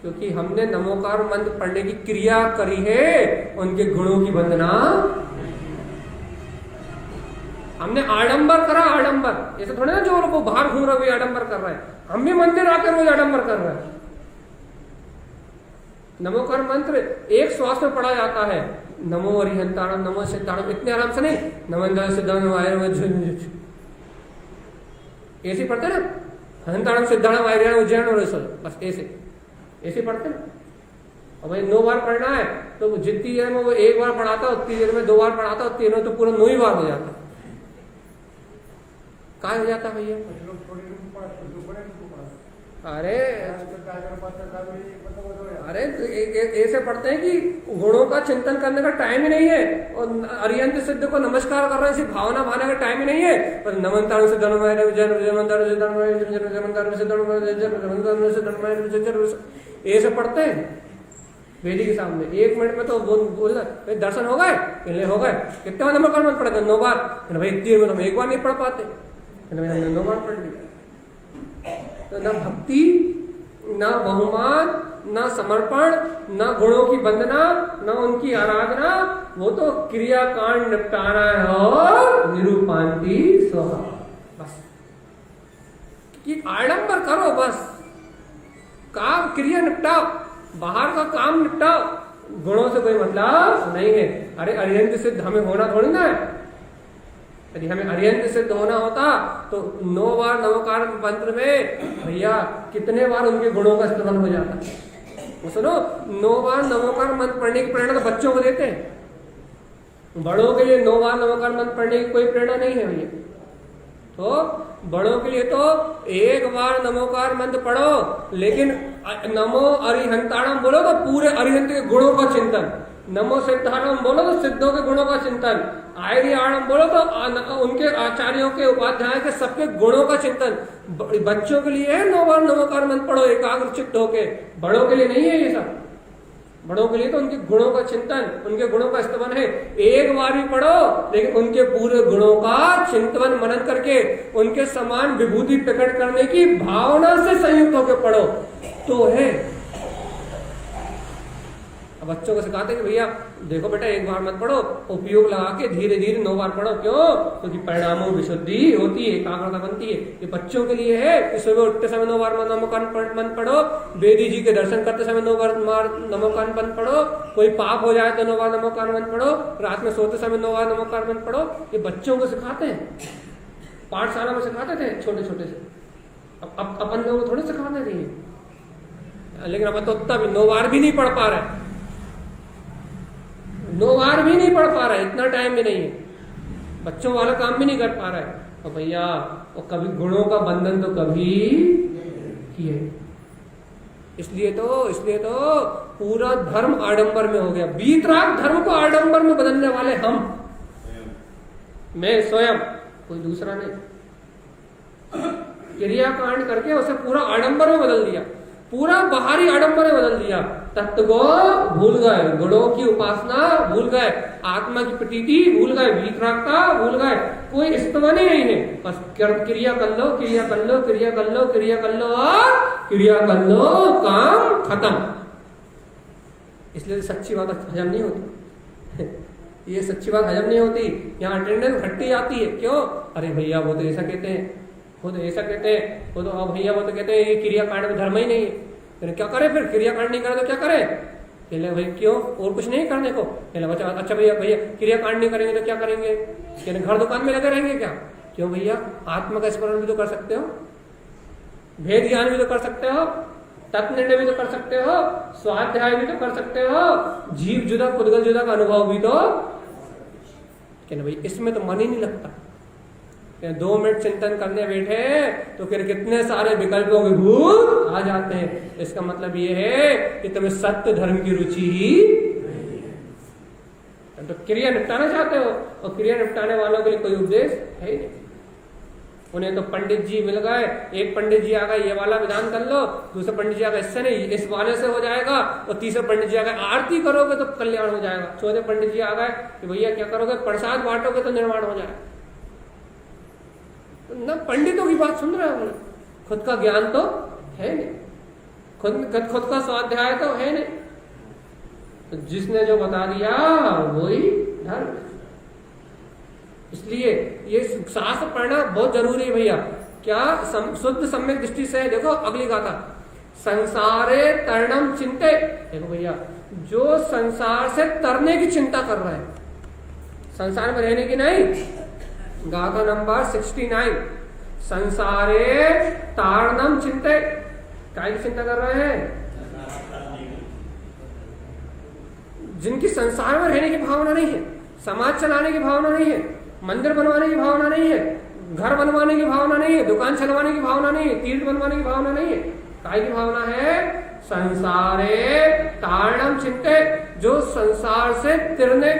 क्योंकि हमने नमोकार मंत्र पढ़ने की क्रिया करी है, उनके गुणों की वंदना हमने आडंबर करा, आडंबर। ऐसे थोड़े ना जो वो बाहर घूम रहा है आडंबर कर रहा है, हम भी मंदिर आकर रोज आडंबर कर रहे हैं। नमोकार मंत्र एक श्वास में पढ़ा जाता है, नमो अरिहंताणम, नमो सिद्धाणम, इतने आराम से नहीं, नमो सिद्धाणम ऐसे पढ़ते ना, हंताणम सिद्धाणम आयर्याणम उज्जैन, बस ऐसे पढ़ते ना। और भाई 9 बार पढ़ना है तो जितनी देर में वो एक बार पढ़ाता उतनी देर में 2 बार पढ़ाता, उतनी देर में तो पूरा 9 ही बार हो जाता। क्या हो जाता भैया? अरे ऐसे पढ़ते हैं कि गुणों का चिंतन करने का टाइम ही नहीं है, और अरिहंत सिद्ध को नमस्कार कर रहे हैं, इसी भावना भाने का टाइम ही नहीं है। पर नमंतार से ऐसे पढ़ते हैं वेदी के सामने, 1 मिनट में तो बोल दर्शन हो गए, हो गए, कितने बार नमस्कार मत पढ़ते? 9 बार। भाई इतनी में हम 1 बार नहीं पढ़ पाते, 9 बार पढ़ लिया। तो न भक्ति, न बहुमान, न समर्पण, न गुणों की वंदना, न उनकी आराधना, वो तो क्रियाकांड निपटाना है और निरूपांति स्वाहा, बस कि आडंबर करो, बस काम क्रिया निपटाओ, बाहर का काम निपटाओ, गुणों से कोई मतलब नहीं है। अरे अरिहंत सिद्ध हमें होना थोड़ी ना है, यदि हमें अरिहंत सिद्ध होना होता तो 9 बार नमोकार मंत्र में भैया कितने बार उनके गुणों का स्तवन हो जाता। वो सुनो, 9 बार नमोकार मंत्र पढ़ने की प्रेरणा तो बच्चों को देते हैं, बड़ों के लिए 9 बार नमोकार मंत्र पढ़ने की कोई प्रेरणा नहीं है भैया। तो बड़ों के लिए तो 1 बार नमोकार मंत्र पढ़ो, लेकिन नमो अरिहंताणम बोलो तो पूरे अरिहंत के गुणों का चिंतन, नमो सिद्धाणम बोलो तो सिद्धों के गुणों का चिंतन, आयर्याणम बोलो तो उनके आचार्यों के उपाध्याय के सबके गुणों का चिंतन। बच्चों के लिए 9 बार नमोकार मंत्र पढ़ो एकाग्र चित्त होके, बड़ों के लिए नहीं है ये सब। बड़ों के लिए तो उनके गुणों का चिंतन, उनके गुणों का स्तवन है। 1 बार भी पढ़ो, लेकिन उनके पूरे गुणों का चिंतन मनन करके उनके समान विभूति प्रकट करने की भावना से संयुक्त होकर पढ़ो तो है। अब बच्चों को सिखाते कि भैया देखो बेटा 1 बार मत पढ़ो, उपयोग लगा के धीरे धीरे 9 बार पढ़ो। क्यों? क्योंकि परिणामों विशुद्धि होती है, एकाग्रता बनती है। ये बच्चों के लिए है कि सुबह उठते समय 9 बार नमोकार मंत्र पढ़ो, वेदी जी के दर्शन करते समय 9 बार नमोकार मंत्र पढ़ो, कोई पाप हो जाए तो 9 बार नमोकार मंत्र पढ़ो, रात में सोते समय 9 बार नमोकार मंत्र पढ़ो। ये बच्चों को सिखाते हैं, पाठशाला में सिखाते थे छोटे छोटे से। अब अपन लोग थोड़े सिखाते थे, लेकिन अपन तो उतना भी 9 बार भी नहीं पढ़ पा रहे, 9 बार भी नहीं पढ़ पा रहा है, इतना टाइम भी नहीं है, बच्चों वाला काम भी नहीं कर पा रहा है। तो भैया वो कभी गुणों का बंधन तो कभी किए। इसलिए तो पूरा धर्म आडंबर में हो गया। बीतराग धर्म को आडंबर में बदलने वाले हम, मैं स्वयं, कोई दूसरा नहीं। क्रियाकांड करके उसे पूरा आडंबर में बदल दिया, पूरा बाहरी आडंबर में बदल दिया। तत्व को भूल गए, गुणों की उपासना भूल गए, आत्मा की प्रतीति भूल गए, वीतरागता भूल गए, कोई स्तवन ही नहीं है। बस क्रिया कर लो, क्रिया कर लो, क्रिया कर लो, क्रिया कर लो और क्रिया कर लो, काम खत्म। इसलिए सच्ची बात हजम नहीं होती। ये सच्ची बात हजम नहीं होती। यहाँ अटेंडेंस घटती आती है। क्यों? अरे भैया वो तो ऐसा कहते हैं, वो तो ऐसा कहते हैं, वो तो भैया वो तो कहते हैं ये क्रियाकांड में धर्म ही नहीं है। तो क्या करे फिर? क्रियाकांड नहीं करे तो क्या करे? कहले भाई क्यों? और कुछ नहीं करने को? कहले बच्चा अच्छा भैया भैया क्रियाकांड नहीं करेंगे तो क्या करेंगे? कहने घर दुकान में लगे रहेंगे क्या? क्यों भैया? आत्मा का स्मरण भी तो कर सकते हो, भेद ज्ञान भी तो कर सकते हो, तत्व निर्णय भी तो कर सकते हो, स्वाध्याय भी तो कर सकते हो, जीव जुदा पुद्गल जुदा का अनुभव भी तो। कहने भाई इसमें तो मन ही नहीं लगता। 2 मिनट चिंतन करने बैठे तो फिर कितने सारे विकल्पों के भूत आ जाते हैं। इसका मतलब ये है कि तुम्हें सत्य धर्म की रुचि ही तो क्रिया निपटाना चाहते हो, और क्रिया निपटाने वालों के लिए कोई उपदेश है ही नहीं। उन्हें तो पंडित जी मिल गए, एक पंडित जी आ गए ये वाला विधान कर लो, दूसरे पंडित जी आ गए इससे नहीं इस वाले से हो जाएगा, और तीसरे पंडित जी आ गए आरती करोगे तो कल्याण हो जाएगा, चौथे पंडित जी आ गए कि भैया क्या करोगे? प्रसाद बांटोगे तो निर्माण हो जाएगा। न पंडितों की बात सुन रहे हो, खुद का ज्ञान तो है नहीं, खुद का स्वाध्याय तो है नहीं। तो जिसने जो बता दिया वही धर्म। इसलिए ये शास्त्र पढ़ना बहुत जरूरी है भैया। क्या? शुद्ध सम्यक दृष्टि से। देखो अगली गाथा, संसारे तरणम चिंते। देखो भैया जो संसार से तरने की चिंता कर रहा है, संसार में रहने की नहीं। गाथा नंबर 69, संसारे तारणम चिंते। काय की चिंता कर रहे हैं? जिनकी संसार में रहने की भावना नहीं है, समाज चलाने की भावना नहीं है, मंदिर बनवाने की भावना नहीं है, घर बनवाने की भावना नहीं है, दुकान चलवाने की भावना नहीं है, तीर्थ बनवाने की भावना नहीं है। काय की भावना है? संसारे तारणम चिंते। जो संसार से तरने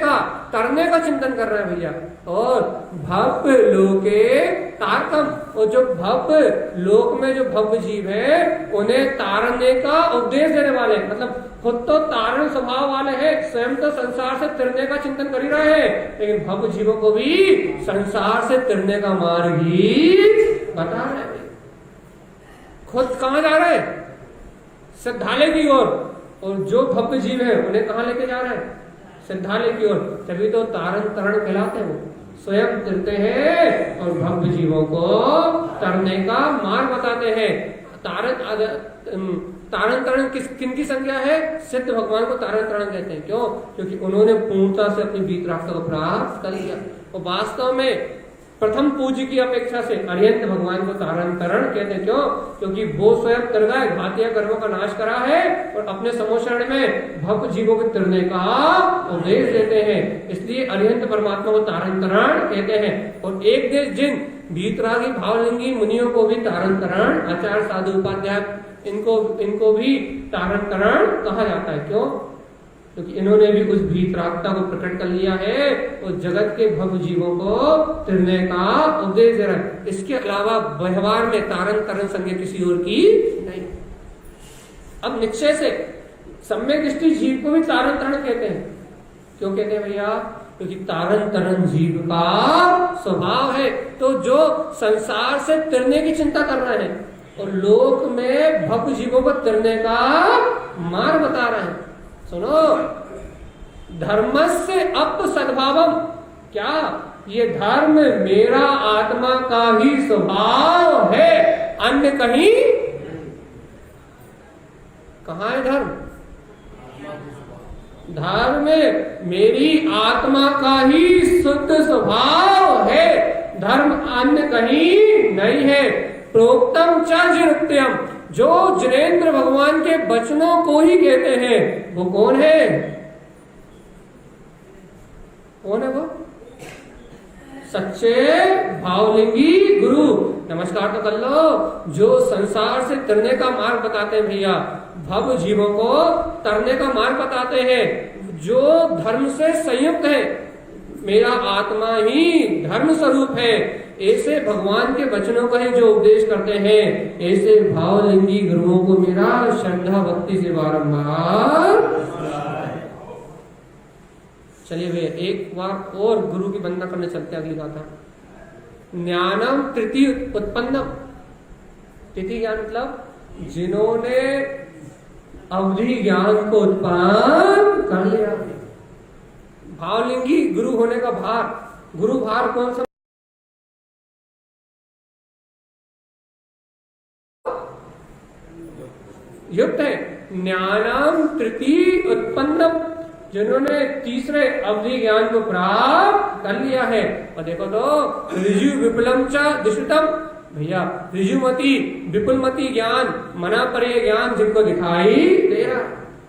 का चिंतन कर रहे हैं भैया। और भव्य लोके तारकम, और जो भव्य लोक में जो भव्य जीव है उन्हें तारने का उपदेश देने वाले, मतलब खुद तो तारण स्वभाव वाले हैं, स्वयं तो संसार से तरने का चिंतन कर ही रहे हैं, लेकिन भव्य जीवों को भी संसार से तरने का मार्ग ही बता रहे हैं। खुद कहाँ जा रहे हैं? सिद्धालय की ओर। और जो भव्य जीव है उन्हें कहाँ लेके जा रहे हैं? सिद्धालय की ओर। तभी तो तारण तरण कहलाते हैं। वो स्वयं तरते हैं और भव्य जीवों को तरने का मार्ग बताते हैं। तारण तरण किनकी संज्ञा है? सिद्ध भगवान को तारण तरण कहते हैं। क्यों? क्योंकि उन्होंने पूर्णता से अपनी वीतरागता को प्राप्त कर लिया। और वास्तव में प्रथम पूज्य की अपेक्षा से अरिहंत भगवान को तारण तरण कहते हैं। क्यों? क्योंकि वो स्वयं तर गए, घातीय कर्मों का नाश करा है और अपने समोषण में भक्त जीवों के तरने का उपदेश देते हैं। इसलिए अरिहंत परमात्मा को तारण तरण कहते हैं। और एक देश जिन वीतरागी भावलिंगी मुनियों को भी तारण तरण, आचार्य साधु उपाध्याय इनको भी तारण तरण कहा जाता है। क्यों? क्योंकि इन्होंने भी उस भीतरागता को प्रकट कर लिया है और जगत के भव जीवों को तरने का उपदेश दे रहा है। इसके अलावा व्यवहार में तारण तरण संज्ञा किसी और की नहीं। अब निश्चय से सम्यक दृष्टि जीव को भी तारण तरण कहते हैं। क्यों कहते हैं भैया? क्योंकि तारण तरण जीव का स्वभाव है। तो जो संसार से तरने की चिंता कर रहे हैं और लोक में भव जीवों को तरने का मार्ग बता रहे हैं। सुनो, धर्मस्य अप सद्भावम। क्या? ये धर्म मेरा आत्मा का ही स्वभाव है, अन्य कहीं। कहाँ है धर्म? धर्म मेरी आत्मा का ही शुद्ध स्वभाव है, धर्म अन्य कहीं नहीं है। प्रोक्तम च जिनोक्तम, जो जिनेंद्र भगवान के वचनों को ही कहते हैं वो कौन है? कौन है वो? सच्चे भावलिंगी गुरु। नमस्कार तो कर लो। जो संसार से तरने का मार्ग बताते हैं भैया, भव जीवों को तरने का मार्ग बताते हैं, जो धर्म से संयुक्त है, मेरा आत्मा ही धर्म स्वरूप है, ऐसे भगवान के वचनों का ही जो उपदेश करते हैं, ऐसे भावलिंगी गुरुओं को मेरा श्रद्धा भक्ति से बारंबार। चलिए भैया एक बार और गुरु की वंदना करने चलते हैं। अगली गाथा, ज्ञानम तृतीय उत्पन्नम। तृतीय ज्ञान मतलब जिन्होंने अवधि ज्ञान को उत्पन्न कर लिया। भावलिंगी गुरु होने का भार, गुरु भार कौन सा युक्त है? ज्ञानम तृतीय उत्पन्नम, जिन्होंने तीसरे अवधि ज्ञान को प्राप्त कर लिया है। और देखो तो ऋजु विपुलम च दिशुतम, भैया ऋजुमती विपुलमती ज्ञान, मना परे ज्ञान जिनको दिखाई दे रहा।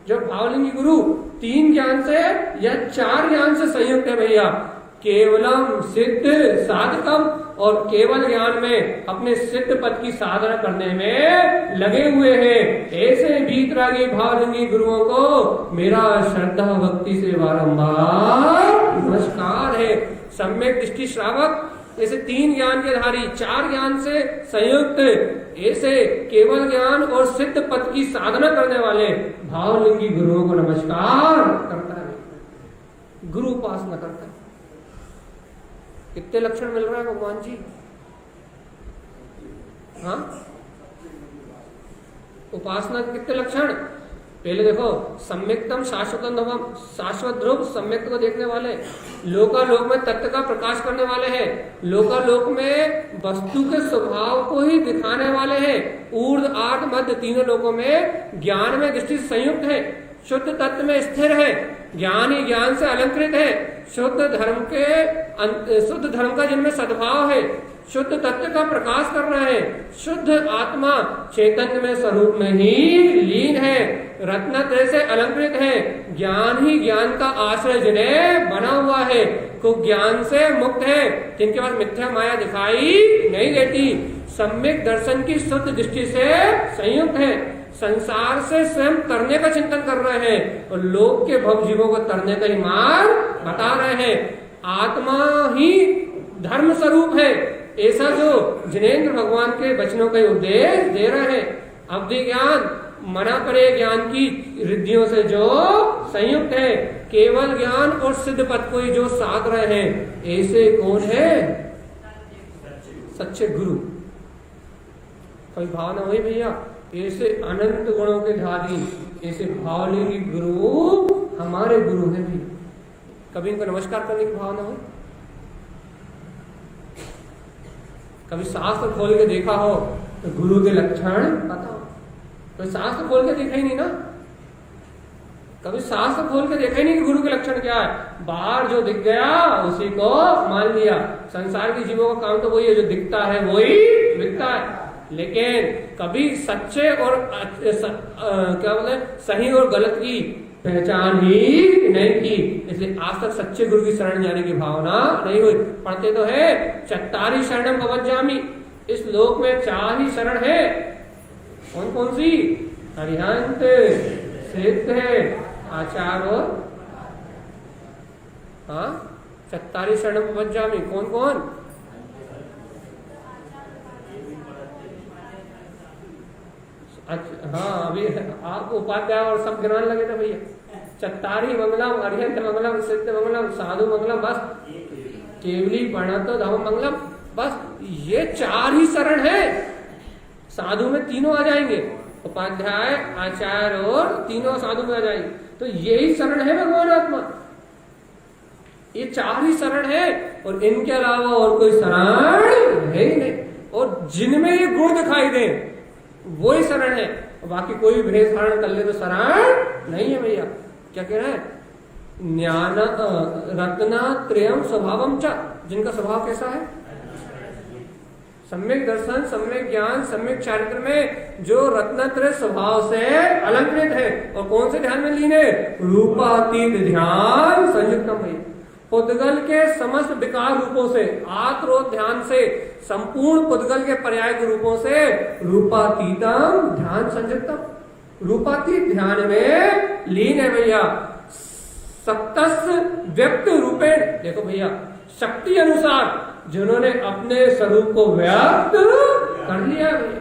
जब भावलिंगी गुरु 3 ज्ञान से या 4 ज्ञान से संयुक्त है भैया, केवलम सिद्ध साधकम, और केवल ज्ञान में अपने सिद्ध पद की साधना करने में लगे हुए हैं, ऐसे वीतरागी भावलिंगी गुरुओं को मेरा श्रद्धा भक्ति से बारंबार नमस्कार है। सम्यक दृष्टि श्रावक, ऐसे 3 ज्ञान के धारी, 4 ज्ञान से संयुक्त, ऐसे केवल ज्ञान और सिद्ध पद की साधना करने वाले भावलिंगी गुरुओं को नमस्कार करता है, गुरु उपासना करता है। कितने लक्षण मिल रहा है भगवान जी? हाँ, उपासना के कितने लक्षण? पहले देखो, सम्यक्तम शाश्वतम ध्रुवम, शाश्वत ध्रुव सम्यक्त को देखने वाले, लोकालोक में तत्व का प्रकाश करने वाले हैं, लोकालोक में वस्तु के स्वभाव को ही दिखाने वाले हैं, ऊर्ध्व आर्ध मध्य तीनों लोकों में ज्ञान में दृष्टि संयुक्त है, शुद्ध तत्व में स्थिर है, ज्ञान ही ज्ञान से अलंकृत है, शुद्ध धर्म का जिनमें सद्भाव है, शुद्ध तत्व का प्रकाश कर रहा है, शुद्ध आत्मा चैतन्य में स्वरूप में ही लीन है, रत्नत्रय से अलंकृत है, ज्ञान ही ज्ञान का आश्रय जिन्हें बना हुआ है, को ज्ञान से मुक्त है, जिनके पास मिथ्या माया दिखाई नहीं देती, सम्यक दर्शन की शुद्ध दृष्टि से संयुक्त है, संसार से स्वयं तरने का चिंतन कर रहे हैं और लोक के भवजीवों को तरने का ही मार्ग बता रहे हैं। आत्मा ही धर्म स्वरूप है, ऐसा जो जिनेंद्र भगवान के वचनों का उपदेश दे रहे हैं। अवधि ज्ञान मना परे ज्ञान की रिद्धियों से जो संयुक्त है, केवल ज्ञान और सिद्ध पद को ही जो साध रहे हैं, ऐसे कौन है? सच्चे गुरु। कोई भावना हुई भैया? ऐसे अनंत गुणों के धारी, ऐसे भावलिंगी गुरु हमारे गुरु हैं भी। कभी इनको नमस्कार करने की भावना हो? कभी शास्त्र खोल के देखा हो तो गुरु के लक्षण पता हो? तो शास्त्र खोल के देखा ही नहीं ना, कभी शास्त्र खोल के देखा ही नहीं कि गुरु के लक्षण क्या है। बाहर जो दिख गया उसी को मान लिया। संसार के जीवों का काम तो वही है, जो दिखता है वही दिखता है, लेकिन कभी सच्चे और क्या बोलते हैं, सही और गलत की पहचान ही नहीं की। इसलिए आज तक सच्चे गुरु की शरण जाने की भावना नहीं हुई। पढ़ते तो है चत्तारी शरणम भवज्जामि, इस लोक में 4 ही शरण है। कौन कौन सी? अरिहंत, सिद्ध, आचार और हाँ, चत्तारी शरणम भवज्जामि। कौन कौन? हाँ, अभी आपको उपाध्याय और सब गिनाने लगे थे भैया। चत्तारी मंगलम, अरिहंत मंगलम, सिद्ध मंगलम, साधु मंगलम, बस केवली प्रणतो धम मंगलम, बस ये 4 ही शरण है। साधु में तीनों आ जाएंगे, उपाध्याय, आचार्य और तीनों साधु में आ जाएंगे। तो यही शरण है भगवान आत्मा, ये 4 ही शरण है और इनके अलावा और कोई शरण है ही नहीं। और जिनमें ये गुण दिखाई दे वो ही शरण है, बाकी कोई भेद धारण कर ले तो शरण नहीं है भैया। क्या कह रहे हैं? ज्ञान रत्नात्रयम स्वभावम च, जिनका स्वभाव कैसा है? सम्यक दर्शन, सम्यक ज्ञान, सम्यक चारित्र में जो रत्नात्रय स्वभाव से अलंकृत है। और कौन से ध्यान में लीन है? रूपातीत ध्यान संयुक्तम है। पुद्गल के समस्त विकार रूपों से, आत्रोत ध्यान से, संपूर्ण पुद्गल के पर्याय रूपों से रूपातीतम ध्यान संयुक्तम, रूपातीत ध्यान में लीन है भैया। सप्तस व्यक्त रूपेण, देखो भैया, शक्ति अनुसार जिन्होंने अपने स्वरूप को व्यक्त कर लिया भैया,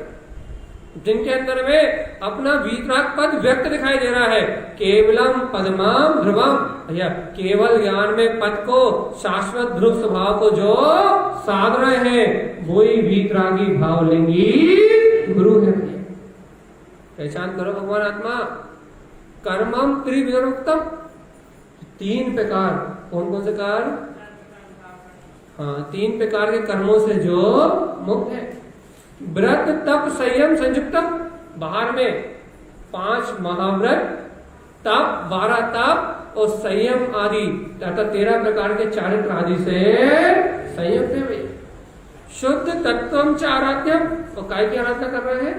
जिनके अंदर में अपना वीतराग पद व्यक्त दिखाई दे रहा है। केवलम पद्मम ध्रुवम, भैया केवल ज्ञान में पद को, शाश्वत ध्रुव स्वभाव को जो साध रहे हैं वही वीतरागी भावलिंगी गुरु है। पहचान करो भगवान आत्मा। कर्मम त्रिविधोक्तम, 3 प्रकार, कौन कौन से कार्य? हाँ, 3 प्रकार के कर्मों से जो मुक्त है। व्रत तप संयम संयुक्तम, बाहर में 5 महाव्रत, तप 12 तप और संयम आदि अर्थात 13 प्रकार के चारित्र आदि से संयुक्त है भाई। शुद्ध तत्वम च आराध्यम, और काय की आराधना कर रहे हैं?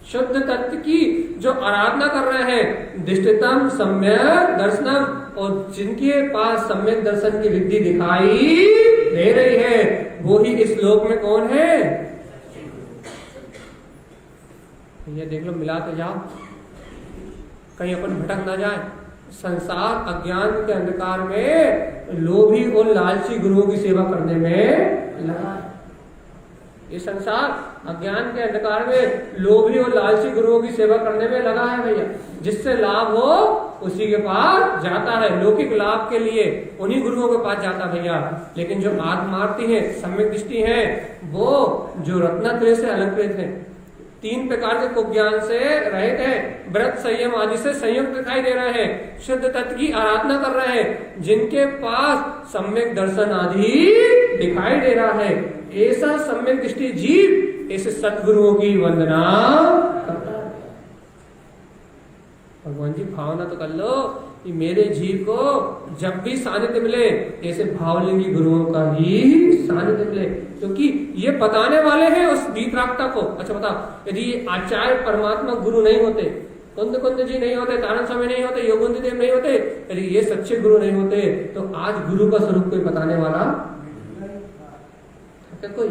शुद्ध तत्व की जो आराधना कर रहे हैं। दिष्टितम सम्यक दर्शनम, और जिनके पास सम्यक दर्शन की विधि दिखाई दे रही है वो ही इस लोक में कौन है? ये देख लो, मिलाते जाओ कहीं अपन भटक ना जाए। संसार अज्ञान के अंधकार में लोभी और लालची गुरुओं की सेवा करने में लगा है। ये संसार अज्ञान के अंधकार में लोभी और लालची गुरुओं की सेवा करने में लगा है भैया। जिससे लाभ हो उसी के पास जाता है, लौकिक लाभ के लिए उन्हीं गुरुओं के पास जाता भैया। लेकिन जो आत्मार्थी है, सम्यक दृष्टि है, वो जो रत्नत्रय से अलंकृत है, 3 प्रकार के कुज्ञान से रहित है, व्रत संयम आदि से संयुक्त दिखाई दे रहे हैं, शुद्ध तत्व की आराधना कर रहे हैं, जिनके पास सम्यक दर्शन आदि दिखाई दे रहा है, ऐसा सम्यक दृष्टि जीव ऐसे सतगुरुओं की वंदना करता है। भगवान जी भावना तो कर लो कि मेरे जीव को जब भी सानिध्य मिले ऐसे भावलिंगी गुरुओं का ही सानिध्य मिले, क्योंकि ये बताने वाले हैं उस वीतरागता को। अच्छा बताओ, यदि आचार्य परमात्मा गुरु नहीं होते, कुंद जी नहीं होते, तारण स्वामी नहीं होते, योगेंद्र देव नहीं होते, यदि ये सच्चे गुरु नहीं होते तो आज गुरु का स्वरूप कोई बताने वाला क्या? कोई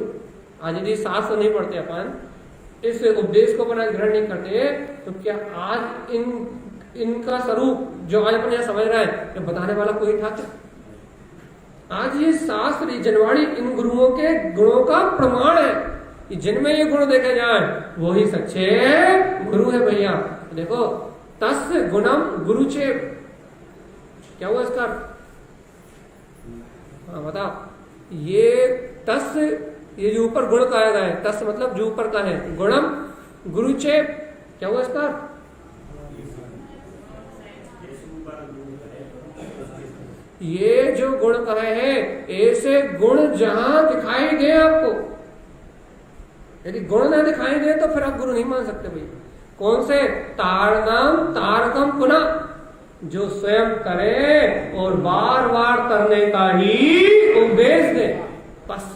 आज यदि शास्त्र नहीं पढ़ते, अपन इस उपदेश को अपना ग्रहण नहीं करते, तो क्या आज इनका स्वरूप जो आज अपन यहाँ समझ रहे हैं, तो बताने वाला कोई था क्या? आज ये शास्त्र जनवाणी इन गुरुओं के गुणों का प्रमाण है कि जिनमें ये गुण देखे जाए वो ही सच्चे गुरु है भैया। देखो, तस् गुणम गुरुचे, क्या हुआ इसका? हाँ बताओ, ये तस्, ये जो ऊपर गुण कहा गया है, तस् मतलब जो ऊपर का है, गुणम गुरुचे, क्या हुआ इसका? ये जो गुण कहे हैं, ऐसे गुण जहां दिखाई दे आपको, यदि गुण ना दिखाई दे तो फिर आप गुरु नहीं मान सकते भाई। कौन से? तारणम तारकम पुनः, जो स्वयं करे और बार बार करने का ही उपदेश दे। बस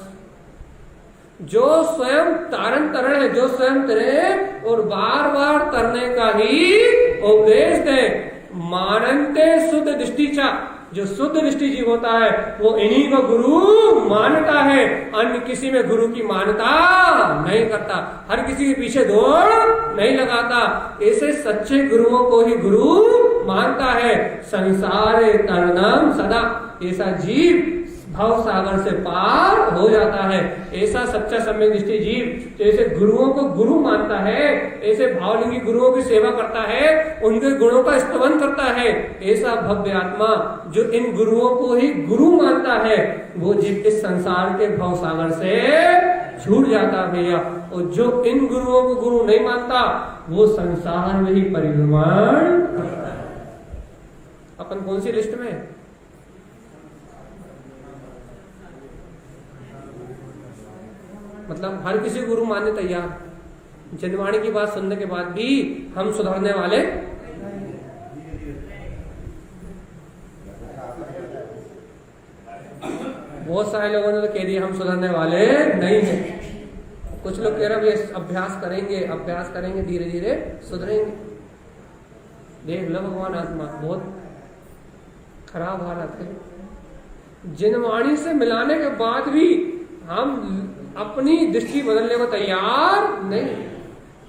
जो स्वयं तारण तरण है, जो स्वयं करे और बार बार करने का ही उपदेश दे। मानन्ते शुद्ध दृष्टिचा, जो शुद्ध दृष्टि जीव होता है वो इन्हीं को गुरु मानता है, अन्य किसी में गुरु की मान्यता नहीं करता, हर किसी के पीछे दौड़ नहीं लगाता, ऐसे सच्चे गुरुओं को ही गुरु मानता है। संसार तरणम सदा, ऐसा जीव भव सागर से पार हो जाता है। ऐसा सच्चा सम्यक दृष्टि जीव तो ऐसे गुरुओं को गुरु मानता है, ऐसे भावलिंगी गुरुओं की सेवा करता है, उनके गुणों का स्तवन करता है, ऐसा भव्य आत्मा जो इन गुरुओं को ही गुरु मानता है, वो जीव इस संसार के भव सागर से छूट जाता है भैया। और जो इन गुरुओं को गुरु नहीं मानता वो संसार में ही परिभ्रमण करता है। अपन कौन सी लिस्ट में? मतलब हर किसी गुरु मानने तैयार, जनवाणी की बात सुनने के बाद भी हम सुधरने वाले। बहुत सारे लोगों ने तो कह दिया हम सुधरने वाले नहीं है। कुछ लोग कह रहे हैं अभ्यास करेंगे धीरे धीरे सुधरेंगे। देख लो भगवान आत्मा बहुत खराब हालत है। जनवाणी से मिलाने के बाद भी हम अपनी दृष्टि बदलने को तैयार नहीं।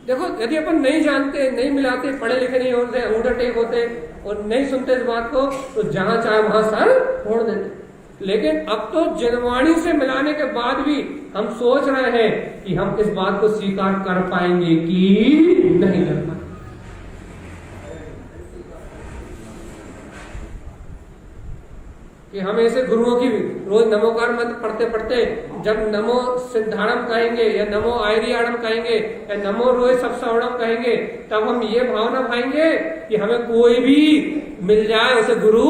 देखो, यदि अपन नहीं जानते, नहीं मिलाते, पढ़े लिखे नहीं होते, अंगूठा टेक होते और नहीं सुनते इस बात को, तो जहां चाहे वहां सर फोड़ देते। लेकिन अब तो जनवाणी से मिलाने के बाद भी हम सोच रहे हैं कि हम इस बात को स्वीकार कर पाएंगे कि नहीं कर पाएंगे। कि हम ऐसे गुरुओं की रोज नमोकार मंत्र पढ़ते पढ़ते जब नमो सिद्धाणम कहेंगे या नमो आयरियाणम कहेंगे या नमो रोय सब सवर्णम कहेंगे, तब हम ये भावना भाएंगे कि हमें कोई भी मिल जाए उसे गुरु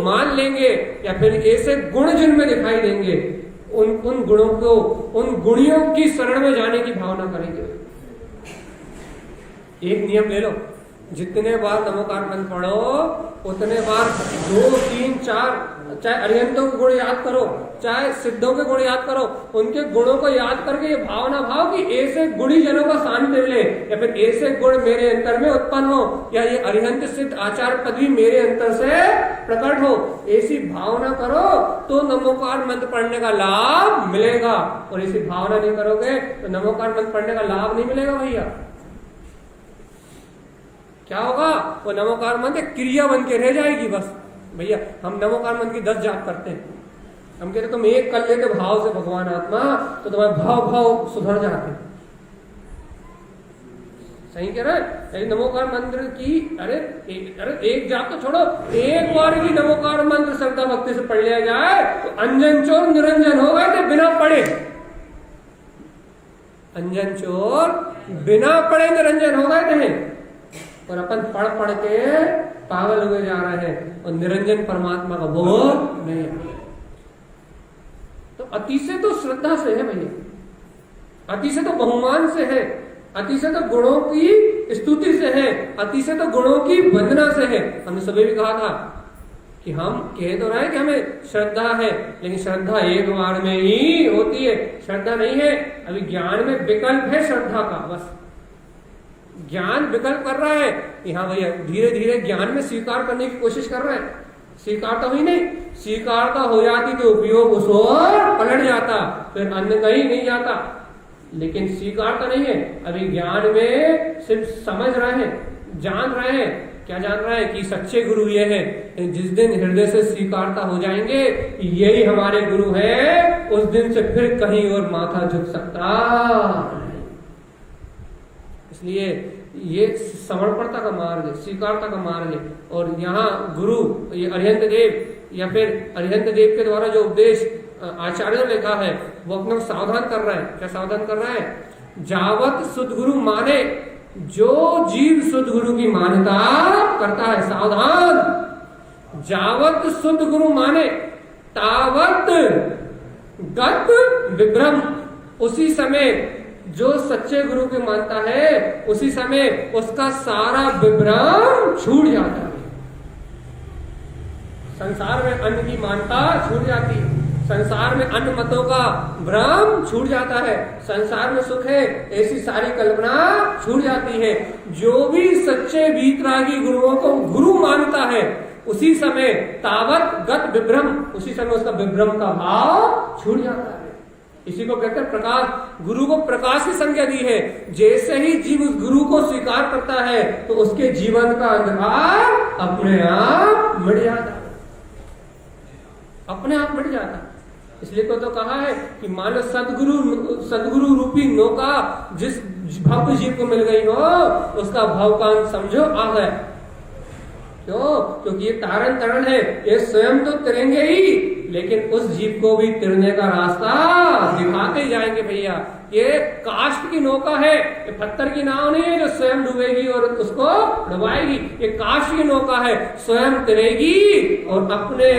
मान लेंगे, या फिर ऐसे गुण जिनमें दिखाई देंगे उन गुणों को, उन गुणियों की शरण में जाने की भावना करेंगे। एक नियम ले लो, जितने बार नमोकार मंत्र पढ़ो उतने बार 2, 3, 4 चाहे अरिहंतों के गुण याद करो, चाहे सिद्धों के गुण याद करो, उनके गुणों को याद करके ये भावना भाव कि ऐसे गुणी जनों का सानिध्य मिले, या फिर ऐसे गुण मेरे अंतर में उत्पन्न हो, या ये अरिहंत सिद्ध आचार पदवी मेरे अंतर से प्रकट हो, ऐसी भावना करो तो नमोकार मंत्र पढ़ने का लाभ मिलेगा। और ऐसी भावना नहीं करोगे तो नमोकार मंत्र पढ़ने का लाभ नहीं मिलेगा भैया। क्या होगा? वो नमोकार मंत्र क्रिया बन के रह जाएगी बस। भैया हम नमोकार मंत्र की 10 जाप करते हैं, हम कहते तुम एक कर लेते भाव से भगवान आत्मा, तो तुम्हारे भाव सुधर जाते। सही कह रहे हैं? नमोकार मंत्र की अरे एक जाप तो छोड़ो, एक बार भी नमोकार मंत्र श्रद्धा भक्ति से पढ़ लिया जाए तो अंजन चोर निरंजन हो गए थे बिना पढ़े। अंजन चोर बिना पढ़े निरंजन हो गए थे, और अपन पढ़ पढ़ के पागल हुए जा रहे हैं और निरंजन परमात्मा का बोध नहीं है। तो अति से तो श्रद्धा से है भैया, अति से तो बहुमान से है, अति से तो गुणों की स्तुति से है, अति से तो गुणों की वंदना से है। हमने सभी भी कहा था कि हम कह तो रहे हैं कि हमें श्रद्धा है, लेकिन श्रद्धा एक बार में ही होती है, श्रद्धा नहीं है। अभी ज्ञान में विकल्प है श्रद्धा का, बस ज्ञान विकल्प कर रहा है कि हाँ भैया धीरे धीरे ज्ञान में स्वीकार करने की कोशिश कर रहे हैं। स्वीकारता हुई नहीं, स्वीकारता हो जाती तो उपयोग उस ओर पलट जाता, फिर अन्य कहीं नहीं जाता, लेकिन स्वीकारता नहीं है। अभी ज्ञान में सिर्फ समझ रहे हैं, जान रहे हैं। क्या जान रहे हैं? कि सच्चे गुरु ये है। जिस दिन हृदय से स्वीकारता हो जाएंगे यही हमारे गुरु है, उस दिन से फिर कहीं और माथा झुक सकता। इसलिए ये समर्पणता का मार्ग है, स्वीकारता का मार्ग है। और यहाँ गुरु ये अरिहंत देव या फिर अरिहंत देव के द्वारा जो उपदेश आचार्यों ने लिखा है वो अपने को सावधान कर रहा है। क्या सावधान कर रहा है? जावत सद्गुरु माने, जो जीव सद्गुरु की मान्यता करता है, सावधान। जावत सद्गुरु माने तावत गत विभ्रम, उसी समय जो सच्चे गुरु की मानता है उसी समय उसका सारा विभ्रम छूट जाता है। संसार में अन्य की मान्यता छूट जाती है, संसार में अन्य मतों का भ्रम छूट जाता है, संसार में सुख है ऐसी सारी कल्पना छूट जाती है। जो भी सच्चे वीतरागी गुरुओं को गुरु मानता है उसी समय तावत गत विभ्रम, उसी समय उसका विभ्रम का भाव छूट जाता है। इसी को कहते हैं प्रकाश। गुरु को प्रकाश की संज्ञा दी है। जैसे ही जीव उस गुरु को स्वीकार करता है तो उसके जीवन का अंधकार अपने आप मिट जाता है, अपने आप मिट जाता है। इसलिए तो कहा है कि मानो सदगुरु रूपी नौका जिस भक्त जीव को मिल गई हो उसका भवकान समझो आ गया। क्यों? क्योंकि ये तारण तरण है, ये स्वयं तो तरेंगे ही, लेकिन उस जीव को भी तिरने का रास्ता दिखाते जाएंगे भैया। ये काष्ठ की नौका है, ये पत्थर की नाव नहीं है जो स्वयं डूबेगी और उसको डुबाएगी। ये काष्ठ की नौका है, स्वयं तरेगी और अपने